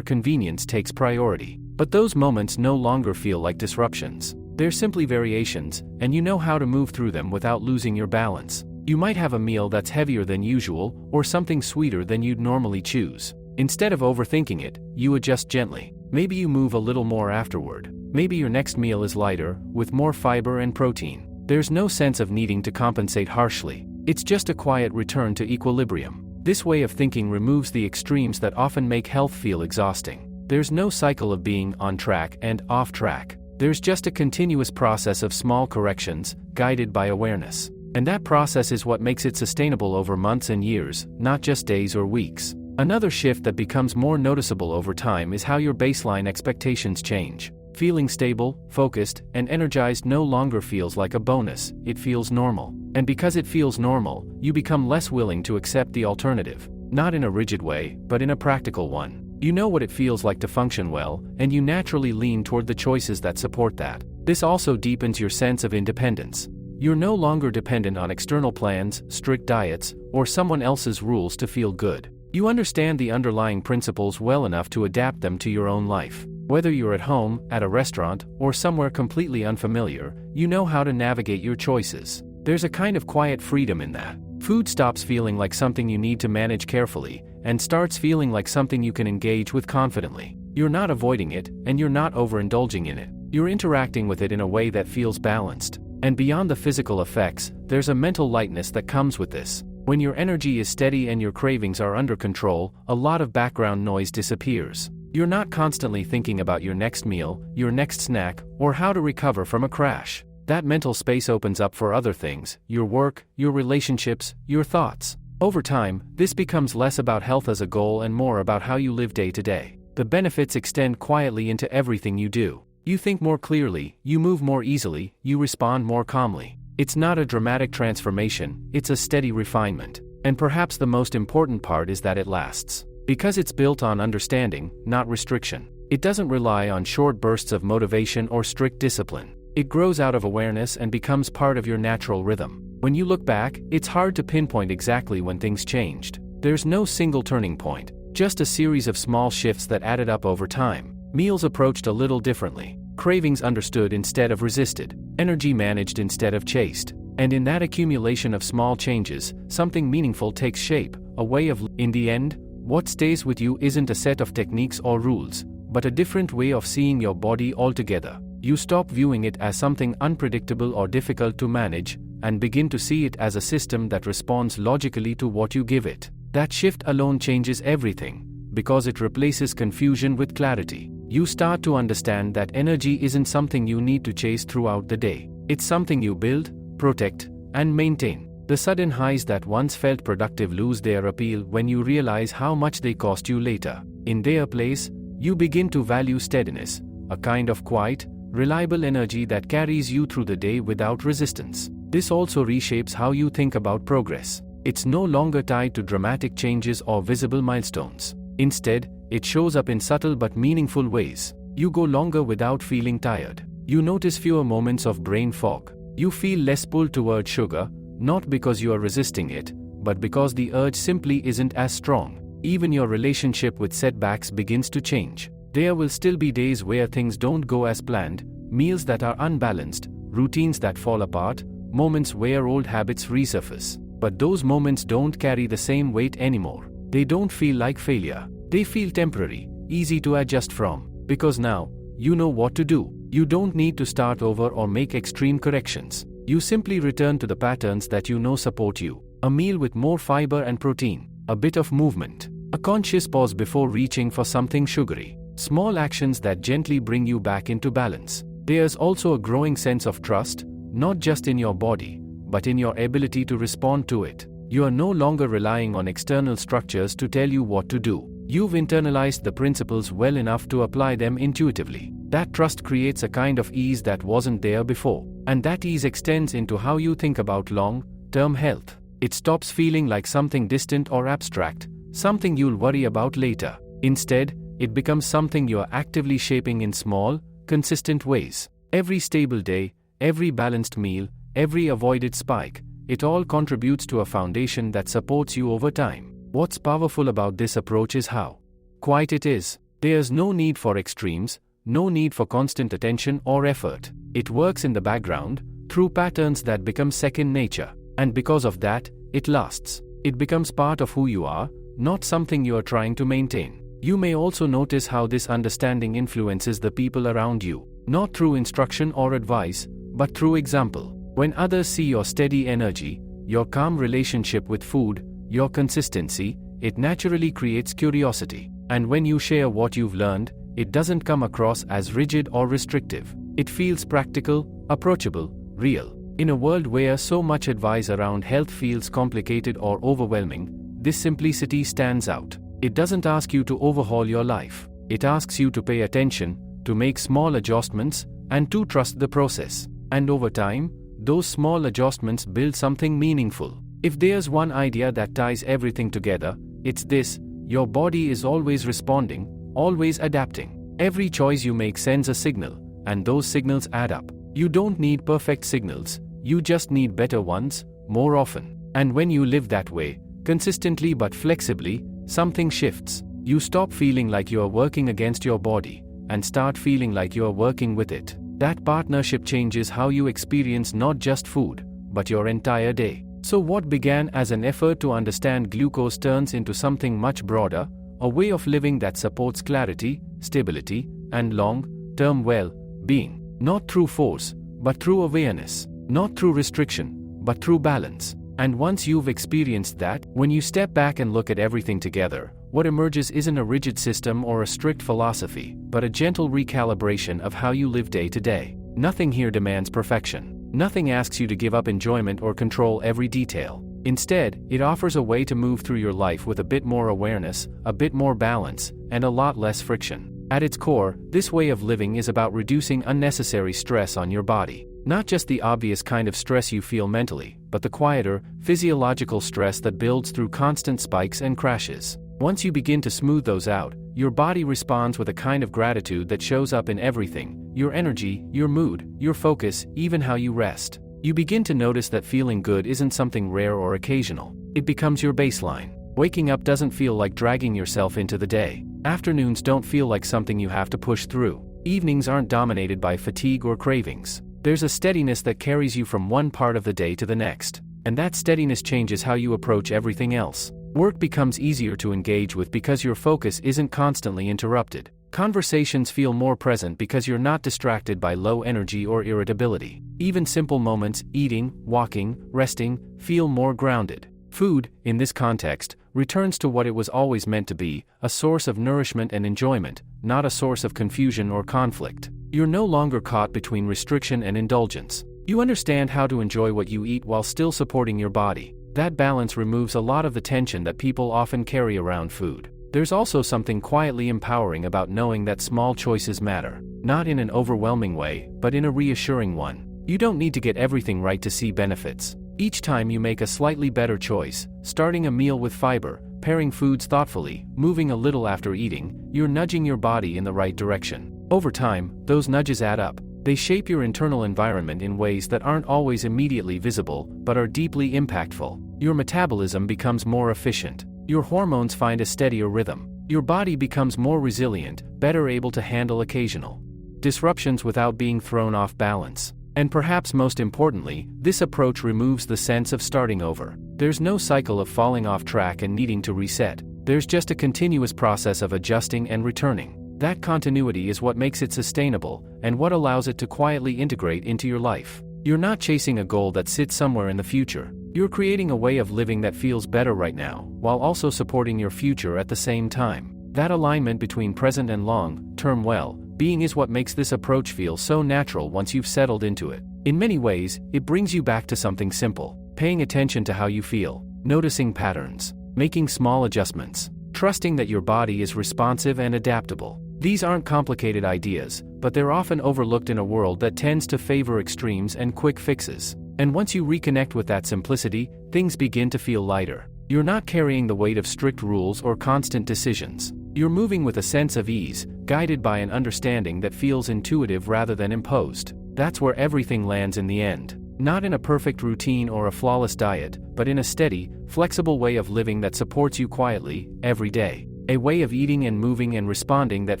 convenience takes priority. But those moments no longer feel like disruptions. They're simply variations, and you know how to move through them without losing your balance. You might have a meal that's heavier than usual, or something sweeter than you'd normally choose. Instead of overthinking it, you adjust gently. Maybe you move a little more afterward. Maybe your next meal is lighter, with more fiber and protein. There's no sense of needing to compensate harshly. It's just a quiet return to equilibrium. This way of thinking removes the extremes that often make health feel exhausting. There's no cycle of being on track and off track. There's just a continuous process of small corrections, guided by awareness. And that process is what makes it sustainable over months and years, not just days or weeks. Another shift that becomes more noticeable over time is how your baseline expectations change. Feeling stable, focused, and energized no longer feels like a bonus, it feels normal. And because it feels normal, you become less willing to accept the alternative. Not in a rigid way, but in a practical one. You know what it feels like to function well, and you naturally lean toward the choices that support that. This also deepens your sense of independence. You're no longer dependent on external plans, strict diets, or someone else's rules to feel good. You understand the underlying principles well enough to adapt them to your own life. Whether you're at home, at a restaurant, or somewhere completely unfamiliar, you know how to navigate your choices. There's a kind of quiet freedom in that. Food stops feeling like something you need to manage carefully, and starts feeling like something you can engage with confidently. You're not avoiding it, and you're not overindulging in it. You're interacting with it in a way that feels balanced. And beyond the physical effects, there's a mental lightness that comes with this. When your energy is steady and your cravings are under control, a lot of background noise disappears. You're not constantly thinking about your next meal, your next snack, or how to recover from a crash. That mental space opens up for other things: your work, your relationships, your thoughts. Over time, this becomes less about health as a goal and more about how you live day to day. The benefits extend quietly into everything you do. You think more clearly, you move more easily, you respond more calmly. It's not a dramatic transformation, it's a steady refinement. And perhaps the most important part is that it lasts. Because it's built on understanding, not restriction. It doesn't rely on short bursts of motivation or strict discipline. It grows out of awareness and becomes part of your natural rhythm. When you look back, it's hard to pinpoint exactly when things changed. There's no single turning point, just a series of small shifts that added up over time. Meals approached a little differently. Cravings understood instead of resisted. Energy managed instead of chased. And in that accumulation of small changes, something meaningful takes shape, a way of. In the end, what stays with you isn't a set of techniques or rules, but a different way of seeing your body altogether. You stop viewing it as something unpredictable or difficult to manage, and begin to see it as a system that responds logically to what you give it. That shift alone changes everything, because it replaces confusion with clarity. You start to understand that energy isn't something you need to chase throughout the day. It's something you build, protect, and maintain. The sudden highs that once felt productive lose their appeal when you realize how much they cost you later. In their place, you begin to value steadiness, a kind of quiet, reliable energy that carries you through the day without resistance. This also reshapes how you think about progress. It's no longer tied to dramatic changes or visible milestones. Instead, it shows up in subtle but meaningful ways. You go longer without feeling tired. You notice fewer moments of brain fog. You feel less pull toward sugar, not because you are resisting it, but because the urge simply isn't as strong. Even your relationship with setbacks begins to change. There will still be days where things don't go as planned, meals that are unbalanced, routines that fall apart, moments where old habits resurface. But those moments don't carry the same weight anymore. They don't feel like failure. They feel temporary, easy to adjust from. Because now, you know what to do. You don't need to start over or make extreme corrections. You simply return to the patterns that you know support you. A meal with more fiber and protein, a bit of movement, a conscious pause before reaching for something sugary. Small actions that gently bring you back into balance. There's also a growing sense of trust, not just in your body, but in your ability to respond to it. You are no longer relying on external structures to tell you what to do. You've internalized the principles well enough to apply them intuitively. That trust creates a kind of ease that wasn't there before. And that ease extends into how you think about long-term health. It stops feeling like something distant or abstract, something you'll worry about later. Instead, it becomes something you're actively shaping in small, consistent ways. Every stable day, every balanced meal, every avoided spike, it all contributes to a foundation that supports you over time. What's powerful about this approach is how quiet it is. There's no need for extremes, no need for constant attention or effort. It works in the background, through patterns that become second nature. And because of that, it lasts. It becomes part of who you are, not something you are trying to maintain. You may also notice how this understanding influences the people around you, not through instruction or advice, but through example. When others see your steady energy, your calm relationship with food, your consistency, it naturally creates curiosity. And when you share what you've learned, it doesn't come across as rigid or restrictive. It feels practical, approachable, real. In a world where so much advice around health feels complicated or overwhelming, this simplicity stands out. It doesn't ask you to overhaul your life. It asks you to pay attention, to make small adjustments, and to trust the process. And over time, those small adjustments build something meaningful. If there's one idea that ties everything together, it's this: your body is always responding, always adapting. Every choice you make sends a signal, and those signals add up. You don't need perfect signals, you just need better ones, more often. And when you live that way, consistently but flexibly, something shifts. You stop feeling like you are working against your body, and start feeling like you are working with it. That partnership changes how you experience not just food, but your entire day. So what began as an effort to understand glucose turns into something much broader, a way of living that supports clarity, stability, and long-term well-being, not through force, but through awareness. not through restriction, but through balance. And once you've experienced that, when you step back and look at everything together, what emerges isn't a rigid system or a strict philosophy, but a gentle recalibration of how you live day to day. Nothing here demands perfection. Nothing asks you to give up enjoyment or control every detail. Instead, it offers a way to move through your life with a bit more awareness, a bit more balance, and a lot less friction. At its core, this way of living is about reducing unnecessary stress on your body. Not just the obvious kind of stress you feel mentally, but the quieter, physiological stress that builds through constant spikes and crashes. Once you begin to smooth those out, your body responds with a kind of gratitude that shows up in everything: your energy, your mood, your focus, even how you rest. You begin to notice that feeling good isn't something rare or occasional. It becomes your baseline. Waking up doesn't feel like dragging yourself into the day. Afternoons don't feel like something you have to push through. Evenings aren't dominated by fatigue or cravings. There's a steadiness that carries you from one part of the day to the next. And that steadiness changes how you approach everything else. Work becomes easier to engage with because your focus isn't constantly interrupted. Conversations feel more present because you're not distracted by low energy or irritability. Even simple moments, eating, walking, resting, feel more grounded. Food, in this context, returns to what it was always meant to be: a source of nourishment and enjoyment, not a source of confusion or conflict. You're no longer caught between restriction and indulgence. You understand how to enjoy what you eat while still supporting your body. That balance removes a lot of the tension that people often carry around food. There's also something quietly empowering about knowing that small choices matter, not in an overwhelming way, but in a reassuring one. You don't need to get everything right to see benefits. Each time you make a slightly better choice, starting a meal with fiber, pairing foods thoughtfully, moving a little after eating, you're nudging your body in the right direction. Over time, those nudges add up. They shape your internal environment in ways that aren't always immediately visible, but are deeply impactful. Your metabolism becomes more efficient. Your hormones find a steadier rhythm. Your body becomes more resilient, better able to handle occasional disruptions without being thrown off balance. And perhaps most importantly, this approach removes the sense of starting over. There's no cycle of falling off track and needing to reset. There's just a continuous process of adjusting and returning. That continuity is what makes it sustainable, and what allows it to quietly integrate into your life. You're not chasing a goal that sits somewhere in the future. You're creating a way of living that feels better right now, while also supporting your future at the same time. That alignment between present and long-term well-being is what makes this approach feel so natural once you've settled into it. In many ways, it brings you back to something simple: paying attention to how you feel, noticing patterns, making small adjustments, trusting that your body is responsive and adaptable. These aren't complicated ideas, but they're often overlooked in a world that tends to favor extremes and quick fixes. And once you reconnect with that simplicity, things begin to feel lighter. You're not carrying the weight of strict rules or constant decisions. You're moving with a sense of ease, guided by an understanding that feels intuitive rather than imposed. That's where everything lands in the end. Not in a perfect routine or a flawless diet, but in a steady, flexible way of living that supports you quietly, every day. A way of eating and moving and responding that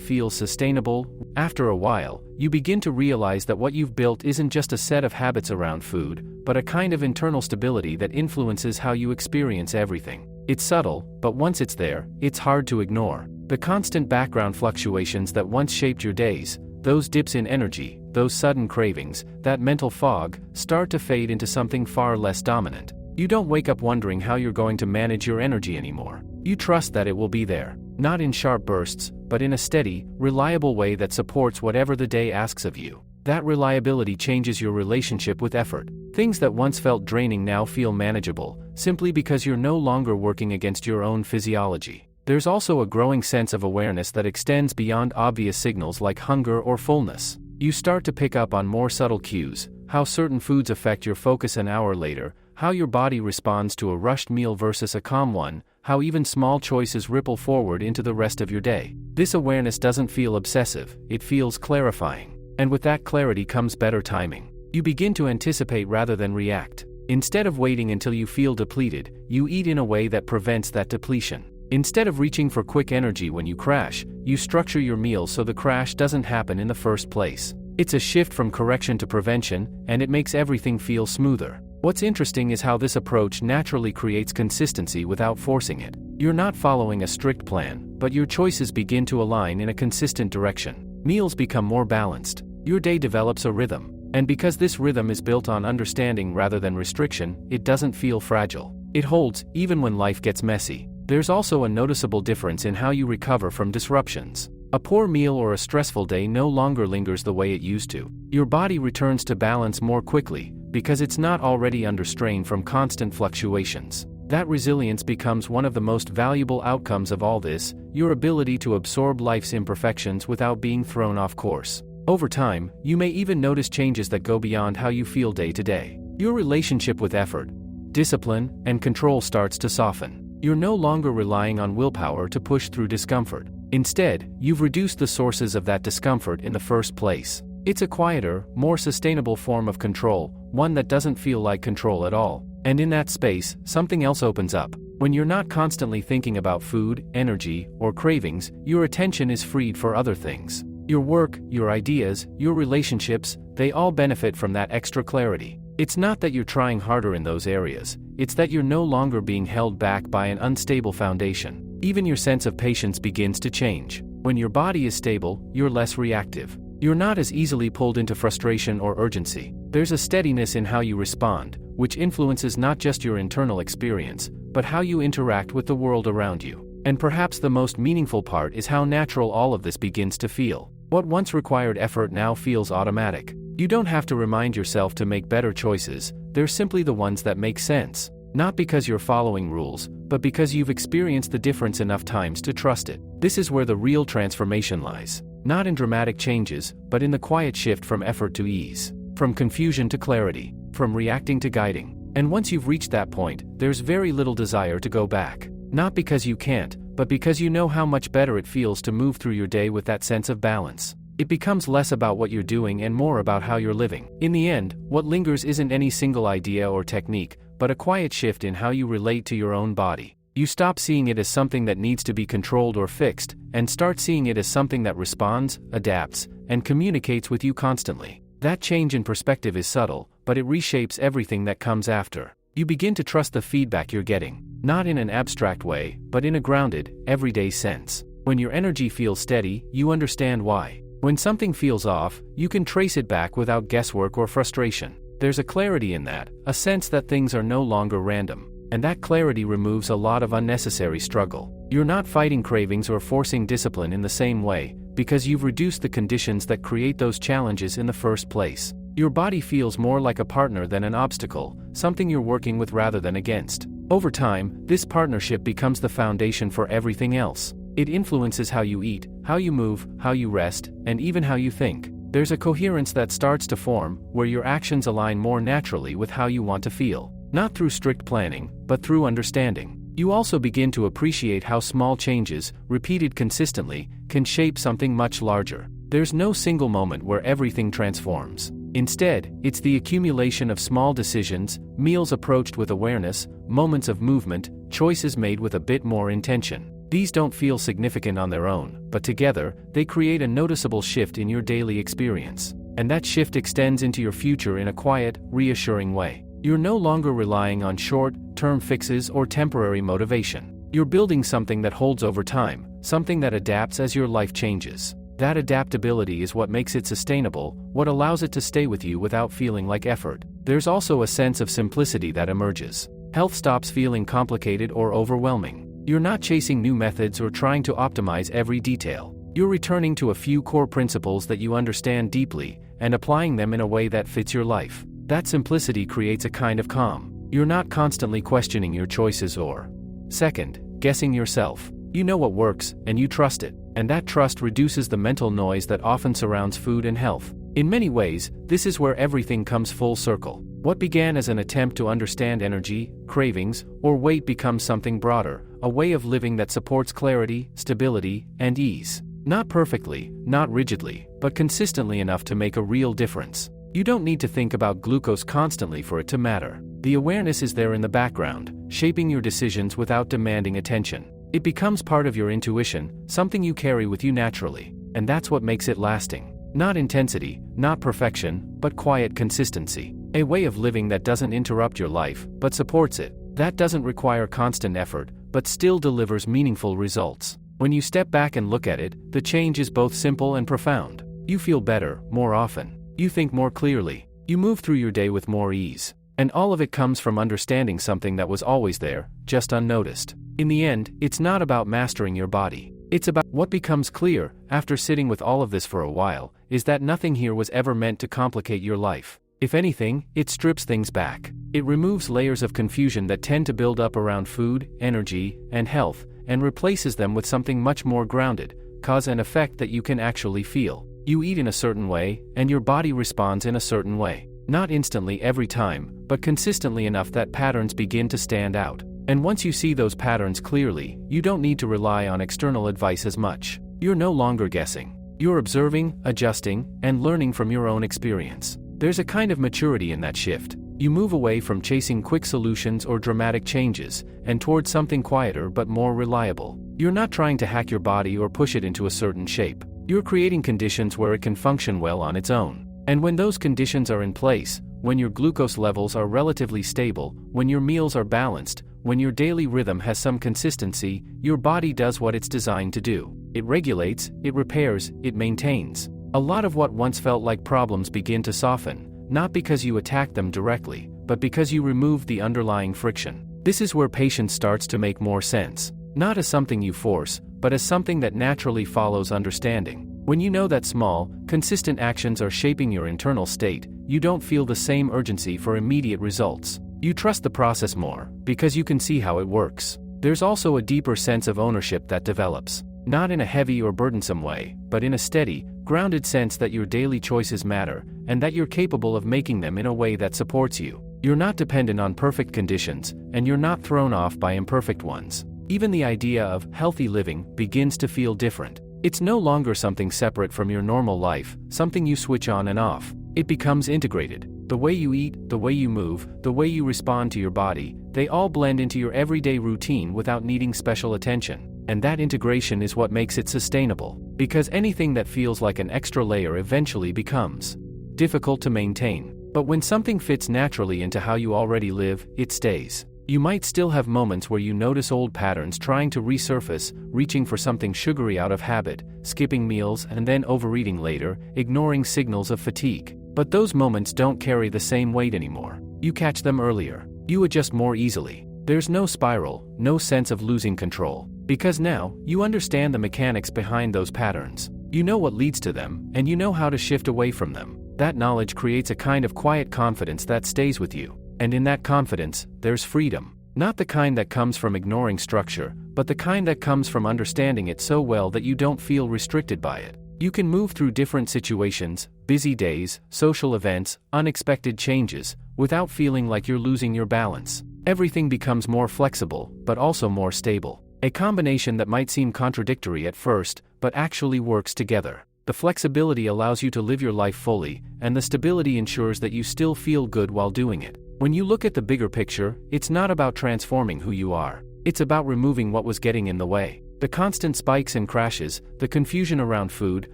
feels sustainable. After a while, you begin to realize that what you've built isn't just a set of habits around food, but a kind of internal stability that influences how you experience everything. It's subtle, but once it's there, it's hard to ignore. The constant background fluctuations that once shaped your days, those dips in energy, those sudden cravings, that mental fog, start to fade into something far less dominant. You don't wake up wondering how you're going to manage your energy anymore. You trust that it will be there, not in sharp bursts, but in a steady, reliable way that supports whatever the day asks of you. That reliability changes your relationship with effort. Things that once felt draining now feel manageable, simply because you're no longer working against your own physiology. There's also a growing sense of awareness that extends beyond obvious signals like hunger or fullness. You start to pick up on more subtle cues: how certain foods affect your focus an hour later, how your body responds to a rushed meal versus a calm one, how even small choices ripple forward into the rest of your day. This awareness doesn't feel obsessive, it feels clarifying. And with that clarity comes better timing. You begin to anticipate rather than react. Instead of waiting until you feel depleted, you eat in a way that prevents that depletion. Instead of reaching for quick energy when you crash, you structure your meal so the crash doesn't happen in the first place. It's a shift from correction to prevention, and it makes everything feel smoother. What's interesting is how this approach naturally creates consistency without forcing it. You're not following a strict plan, but your choices begin to align in a consistent direction. Meals become more balanced. Your day develops a rhythm. And because this rhythm is built on understanding rather than restriction, it doesn't feel fragile. It holds, even when life gets messy. There's also a noticeable difference in how you recover from disruptions. A poor meal or a stressful day no longer lingers the way it used to. Your body returns to balance more quickly, because it's not already under strain from constant fluctuations. That resilience becomes one of the most valuable outcomes of all this, your ability to absorb life's imperfections without being thrown off course. Over time, you may even notice changes that go beyond how you feel day to day. Your relationship with effort, discipline, and control starts to soften. You're no longer relying on willpower to push through discomfort. Instead, you've reduced the sources of that discomfort in the first place. It's a quieter, more sustainable form of control, one that doesn't feel like control at all. And in that space, something else opens up. When you're not constantly thinking about food, energy, or cravings, your attention is freed for other things. Your work, your ideas, your relationships, they all benefit from that extra clarity. It's not that you're trying harder in those areas, it's that you're no longer being held back by an unstable foundation. Even your sense of patience begins to change. When your body is stable, you're less reactive. You're not as easily pulled into frustration or urgency. There's a steadiness in how you respond, which influences not just your internal experience, but how you interact with the world around you. And perhaps the most meaningful part is how natural all of this begins to feel. What once required effort now feels automatic. You don't have to remind yourself to make better choices, they're simply the ones that make sense. Not because you're following rules, but because you've experienced the difference enough times to trust it. This is where the real transformation lies. Not in dramatic changes, but in the quiet shift from effort to ease. From confusion to clarity. From reacting to guiding. And once you've reached that point, there's very little desire to go back. Not because you can't, but because you know how much better it feels to move through your day with that sense of balance. It becomes less about what you're doing and more about how you're living. In the end, what lingers isn't any single idea or technique, but a quiet shift in how you relate to your own body. You stop seeing it as something that needs to be controlled or fixed, and start seeing it as something that responds, adapts, and communicates with you constantly. That change in perspective is subtle, but it reshapes everything that comes after. You begin to trust the feedback you're getting, not in an abstract way, but in a grounded, everyday sense. When your energy feels steady, you understand why. When something feels off, you can trace it back without guesswork or frustration. There's a clarity in that, a sense that things are no longer random. And that clarity removes a lot of unnecessary struggle. You're not fighting cravings or forcing discipline in the same way, because you've reduced the conditions that create those challenges in the first place. Your body feels more like a partner than an obstacle, something you're working with rather than against. Over time, this partnership becomes the foundation for everything else. It influences how you eat, how you move, how you rest, and even how you think. There's a coherence that starts to form, where your actions align more naturally with how you want to feel. Not through strict planning, but through understanding. You also begin to appreciate how small changes, repeated consistently, can shape something much larger. There's no single moment where everything transforms. Instead, it's the accumulation of small decisions, meals approached with awareness, moments of movement, choices made with a bit more intention. These don't feel significant on their own, but together, they create a noticeable shift in your daily experience. And that shift extends into your future in a quiet, reassuring way. You're no longer relying on short-term fixes or temporary motivation. You're building something that holds over time, something that adapts as your life changes. That adaptability is what makes it sustainable, what allows it to stay with you without feeling like effort. There's also a sense of simplicity that emerges. Health stops feeling complicated or overwhelming. You're not chasing new methods or trying to optimize every detail. You're returning to a few core principles that you understand deeply, and applying them in a way that fits your life. That simplicity creates a kind of calm. You're not constantly questioning your choices or, second, guessing yourself. You know what works, and you trust it. And that trust reduces the mental noise that often surrounds food and health. In many ways, this is where everything comes full circle. What began as an attempt to understand energy, cravings, or weight becomes something broader, a way of living that supports clarity, stability, and ease. Not perfectly, not rigidly, but consistently enough to make a real difference. You don't need to think about glucose constantly for it to matter. The awareness is there in the background, shaping your decisions without demanding attention. It becomes part of your intuition, something you carry with you naturally. And that's what makes it lasting. Not intensity, not perfection, but quiet consistency. A way of living that doesn't interrupt your life, but supports it. That doesn't require constant effort, but still delivers meaningful results. When you step back and look at it, the change is both simple and profound. You feel better, more often. You think more clearly. You move through your day with more ease. And all of it comes from understanding something that was always there, just unnoticed. In the end, it's not about mastering your body. It's about what becomes clear, after sitting with all of this for a while, is that nothing here was ever meant to complicate your life. If anything, it strips things back. It removes layers of confusion that tend to build up around food, energy, and health, and replaces them with something much more grounded, cause and effect that you can actually feel. You eat in a certain way, and your body responds in a certain way. Not instantly every time, but consistently enough that patterns begin to stand out. And once you see those patterns clearly, you don't need to rely on external advice as much. You're no longer guessing. You're observing, adjusting, and learning from your own experience. There's a kind of maturity in that shift. You move away from chasing quick solutions or dramatic changes, and towards something quieter but more reliable. You're not trying to hack your body or push it into a certain shape. You're creating conditions where it can function well on its own. And when those conditions are in place, when your glucose levels are relatively stable, when your meals are balanced, when your daily rhythm has some consistency, your body does what it's designed to do. It regulates, it repairs, it maintains. A lot of what once felt like problems begin to soften, not because you attack them directly, but because you remove the underlying friction. This is where patience starts to make more sense. Not as something you force, but as something that naturally follows understanding. When you know that small, consistent actions are shaping your internal state, you don't feel the same urgency for immediate results. You trust the process more, because you can see how it works. There's also a deeper sense of ownership that develops. Not in a heavy or burdensome way, but in a steady, grounded sense that your daily choices matter, and that you're capable of making them in a way that supports you. You're not dependent on perfect conditions, and you're not thrown off by imperfect ones. Even the idea of healthy living begins to feel different. It's no longer something separate from your normal life, something you switch on and off. It becomes integrated. The way you eat, the way you move, the way you respond to your body, they all blend into your everyday routine without needing special attention. And that integration is what makes it sustainable. Because anything that feels like an extra layer eventually becomes difficult to maintain. But when something fits naturally into how you already live, it stays. You might still have moments where you notice old patterns trying to resurface, reaching for something sugary out of habit, skipping meals and then overeating later, ignoring signals of fatigue. But those moments don't carry the same weight anymore. You catch them earlier. You adjust more easily. There's no spiral, no sense of losing control. Because now, you understand the mechanics behind those patterns. You know what leads to them, and you know how to shift away from them. That knowledge creates a kind of quiet confidence that stays with you. And in that confidence, there's freedom. Not the kind that comes from ignoring structure, but the kind that comes from understanding it so well that you don't feel restricted by it. You can move through different situations, busy days, social events, unexpected changes, without feeling like you're losing your balance. Everything becomes more flexible, but also more stable. A combination that might seem contradictory at first, but actually works together. The flexibility allows you to live your life fully, and the stability ensures that you still feel good while doing it. When you look at the bigger picture, it's not about transforming who you are. It's about removing what was getting in the way. The constant spikes and crashes, the confusion around food,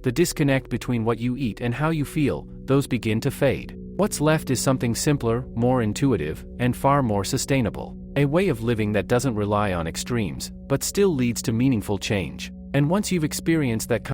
the disconnect between what you eat and how you feel, those begin to fade. What's left is something simpler, more intuitive, and far more sustainable. A way of living that doesn't rely on extremes, but still leads to meaningful change. And once you've experienced that,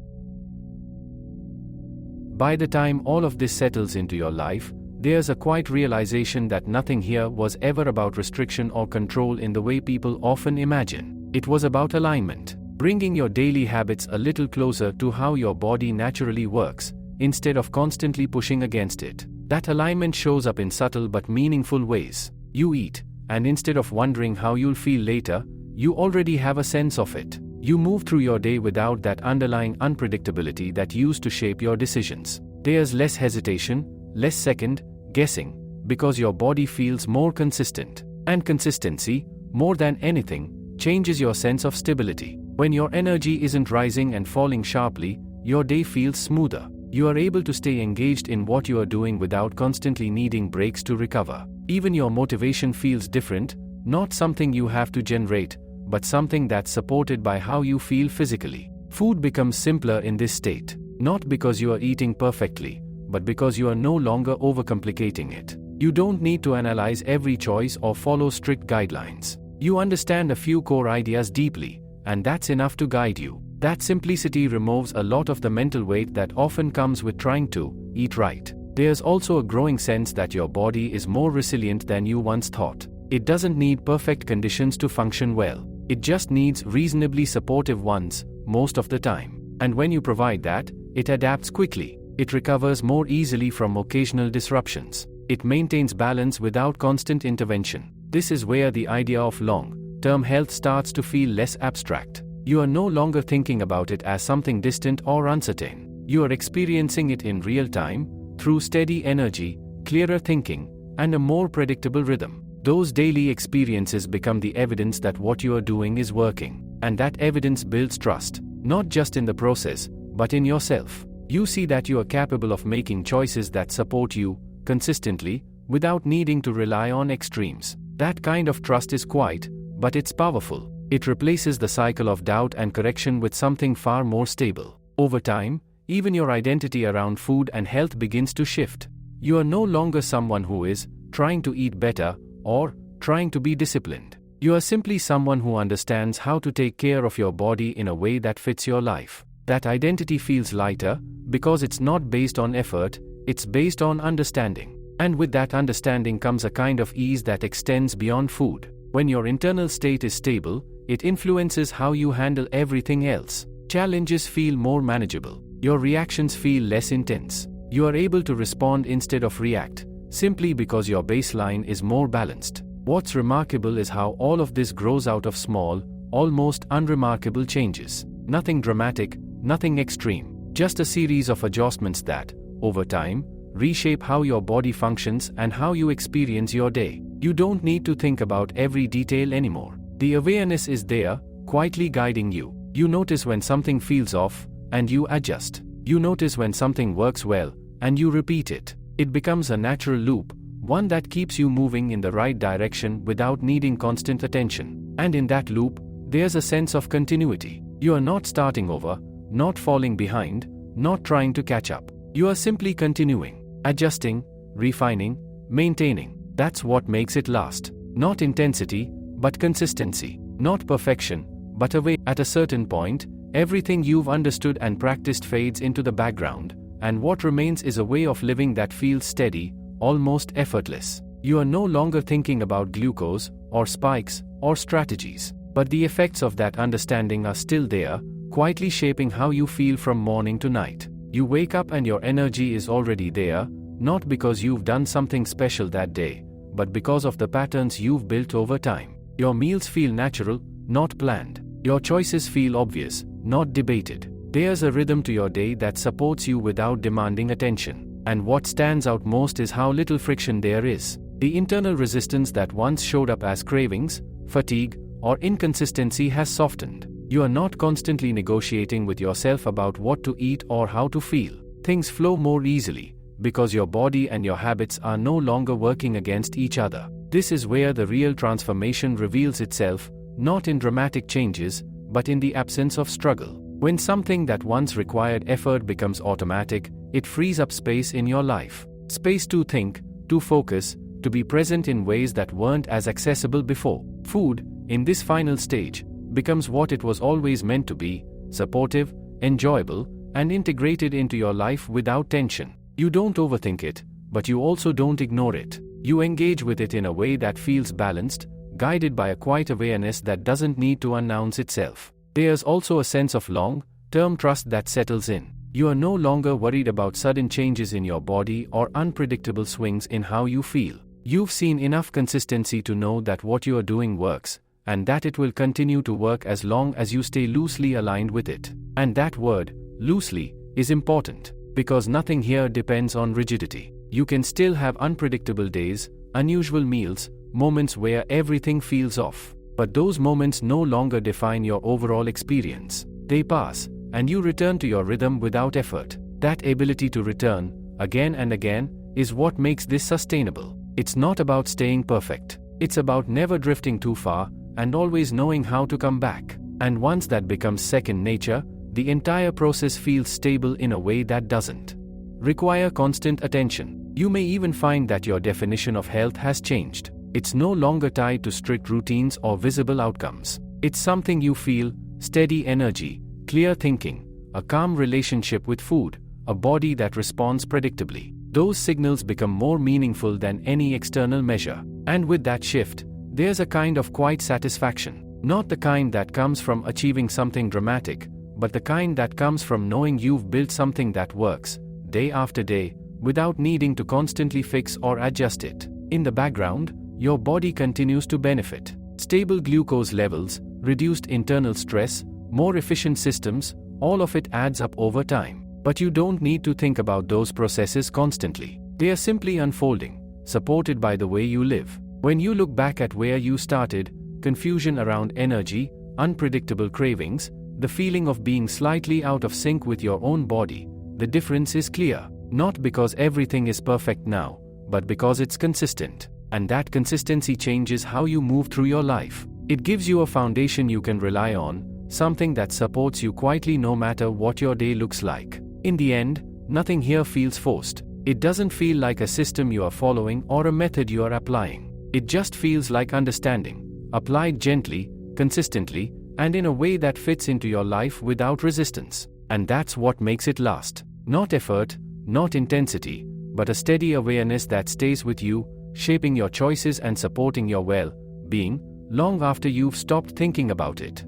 by the time all of this settles into your life, there's a quiet realization that nothing here was ever about restriction or control in the way people often imagine. It was about alignment, bringing your daily habits a little closer to how your body naturally works, instead of constantly pushing against it. That alignment shows up in subtle but meaningful ways. You eat, and instead of wondering how you'll feel later, you already have a sense of it. You move through your day without that underlying unpredictability that used to shape your decisions. There's less hesitation, less second guessing, because your body feels more consistent. And consistency, more than anything, changes your sense of stability. When your energy isn't rising and falling sharply, your day feels smoother. You are able to stay engaged in what you are doing without constantly needing breaks to recover. Even your motivation feels different, not something you have to generate, but something that's supported by how you feel physically. Food becomes simpler in this state, not because you are eating perfectly, but because you are no longer overcomplicating it. You don't need to analyze every choice or follow strict guidelines. You understand a few core ideas deeply, and that's enough to guide you. That simplicity removes a lot of the mental weight that often comes with trying to eat right. There's also a growing sense that your body is more resilient than you once thought. It doesn't need perfect conditions to function well. It just needs reasonably supportive ones, most of the time. And when you provide that, it adapts quickly. It recovers more easily from occasional disruptions. It maintains balance without constant intervention. This is where the idea of long-term health starts to feel less abstract. You are no longer thinking about it as something distant or uncertain. You are experiencing it in real time, through steady energy, clearer thinking, and a more predictable rhythm. Those daily experiences become the evidence that what you are doing is working. And that evidence builds trust, not just in the process, but in yourself. You see that you are capable of making choices that support you, consistently, without needing to rely on extremes. That kind of trust is quiet, but it's powerful. It replaces the cycle of doubt and correction with something far more stable. Over time, even your identity around food and health begins to shift. You are no longer someone who is trying to eat better or trying to be disciplined. You are simply someone who understands how to take care of your body in a way that fits your life. That identity feels lighter because it's not based on effort, it's based on understanding. And with that understanding comes a kind of ease that extends beyond food. When your internal state is stable, it influences how you handle everything else. Challenges feel more manageable. Your reactions feel less intense. You are able to respond instead of react, simply because your baseline is more balanced. What's remarkable is how all of this grows out of small, almost unremarkable changes. Nothing dramatic, nothing extreme. Just a series of adjustments that, over time, reshape how your body functions and how you experience your day. You don't need to think about every detail anymore. The awareness is there, quietly guiding you. You notice when something feels off, and you adjust. You notice when something works well, and you repeat it. It becomes a natural loop, one that keeps you moving in the right direction without needing constant attention. And in that loop, there's a sense of continuity. You are not starting over, not falling behind, not trying to catch up. You are simply continuing, adjusting, refining, maintaining. That's what makes it last. Not intensity, but consistency. Not perfection, but a way. At a certain point, everything you've understood and practiced fades into the background, and what remains is a way of living that feels steady, almost effortless. You are no longer thinking about glucose, or spikes, or strategies. But the effects of that understanding are still there, quietly shaping how you feel from morning to night. You wake up and your energy is already there, not because you've done something special that day, but because of the patterns you've built over time. Your meals feel natural, not planned. Your choices feel obvious, not debated. There's a rhythm to your day that supports you without demanding attention. And what stands out most is how little friction there is. The internal resistance that once showed up as cravings, fatigue, or inconsistency has softened. You are not constantly negotiating with yourself about what to eat or how to feel. Things flow more easily, because your body and your habits are no longer working against each other. This is where the real transformation reveals itself, not in dramatic changes, but in the absence of struggle. When something that once required effort becomes automatic, it frees up space in your life. Space to think, to focus, to be present in ways that weren't as accessible before. Food, in this final stage, becomes what it was always meant to be: supportive, enjoyable, and integrated into your life without tension. You don't overthink it, but you also don't ignore it. You engage with it in a way that feels balanced, guided by a quiet awareness that doesn't need to announce itself. There's also a sense of long-term trust that settles in. You are no longer worried about sudden changes in your body or unpredictable swings in how you feel. You've seen enough consistency to know that what you are doing works, and that it will continue to work as long as you stay loosely aligned with it. And that word, loosely, is important, because nothing here depends on rigidity. You can still have unpredictable days, unusual meals, moments where everything feels off. But those moments no longer define your overall experience. They pass, and you return to your rhythm without effort. That ability to return, again and again, is what makes this sustainable. It's not about staying perfect. It's about never drifting too far, and always knowing how to come back. And once that becomes second nature, the entire process feels stable in a way that doesn't require constant attention. You may even find that your definition of health has changed. It's no longer tied to strict routines or visible outcomes. It's something you feel: steady energy, clear thinking, a calm relationship with food, a body that responds predictably. those signals become more meaningful than any external measure. And with that shift, there's a kind of quiet satisfaction. Not the kind that comes from achieving something dramatic, but the kind that comes from knowing you've built something that works, day after day, without needing to constantly fix or adjust it. In the background, your body continues to benefit. Stable glucose levels, reduced internal stress, more efficient systems, all of it adds up over time. But you don't need to think about those processes constantly. They are simply unfolding, supported by the way you live. When you look back at where you started, confusion around energy, unpredictable cravings, the feeling of being slightly out of sync with your own body, the difference is clear. Not because everything is perfect now, but because it's consistent. And that consistency changes how you move through your life. It gives you a foundation you can rely on, something that supports you quietly no matter what your day looks like. In the end, nothing here feels forced. It doesn't feel like a system you are following or a method you are applying. It just feels like understanding, applied gently, consistently, and in a way that fits into your life without resistance. And that's what makes it last. Not effort, not intensity, but a steady awareness that stays with you, shaping your choices and supporting your well-being, long after you've stopped thinking about it.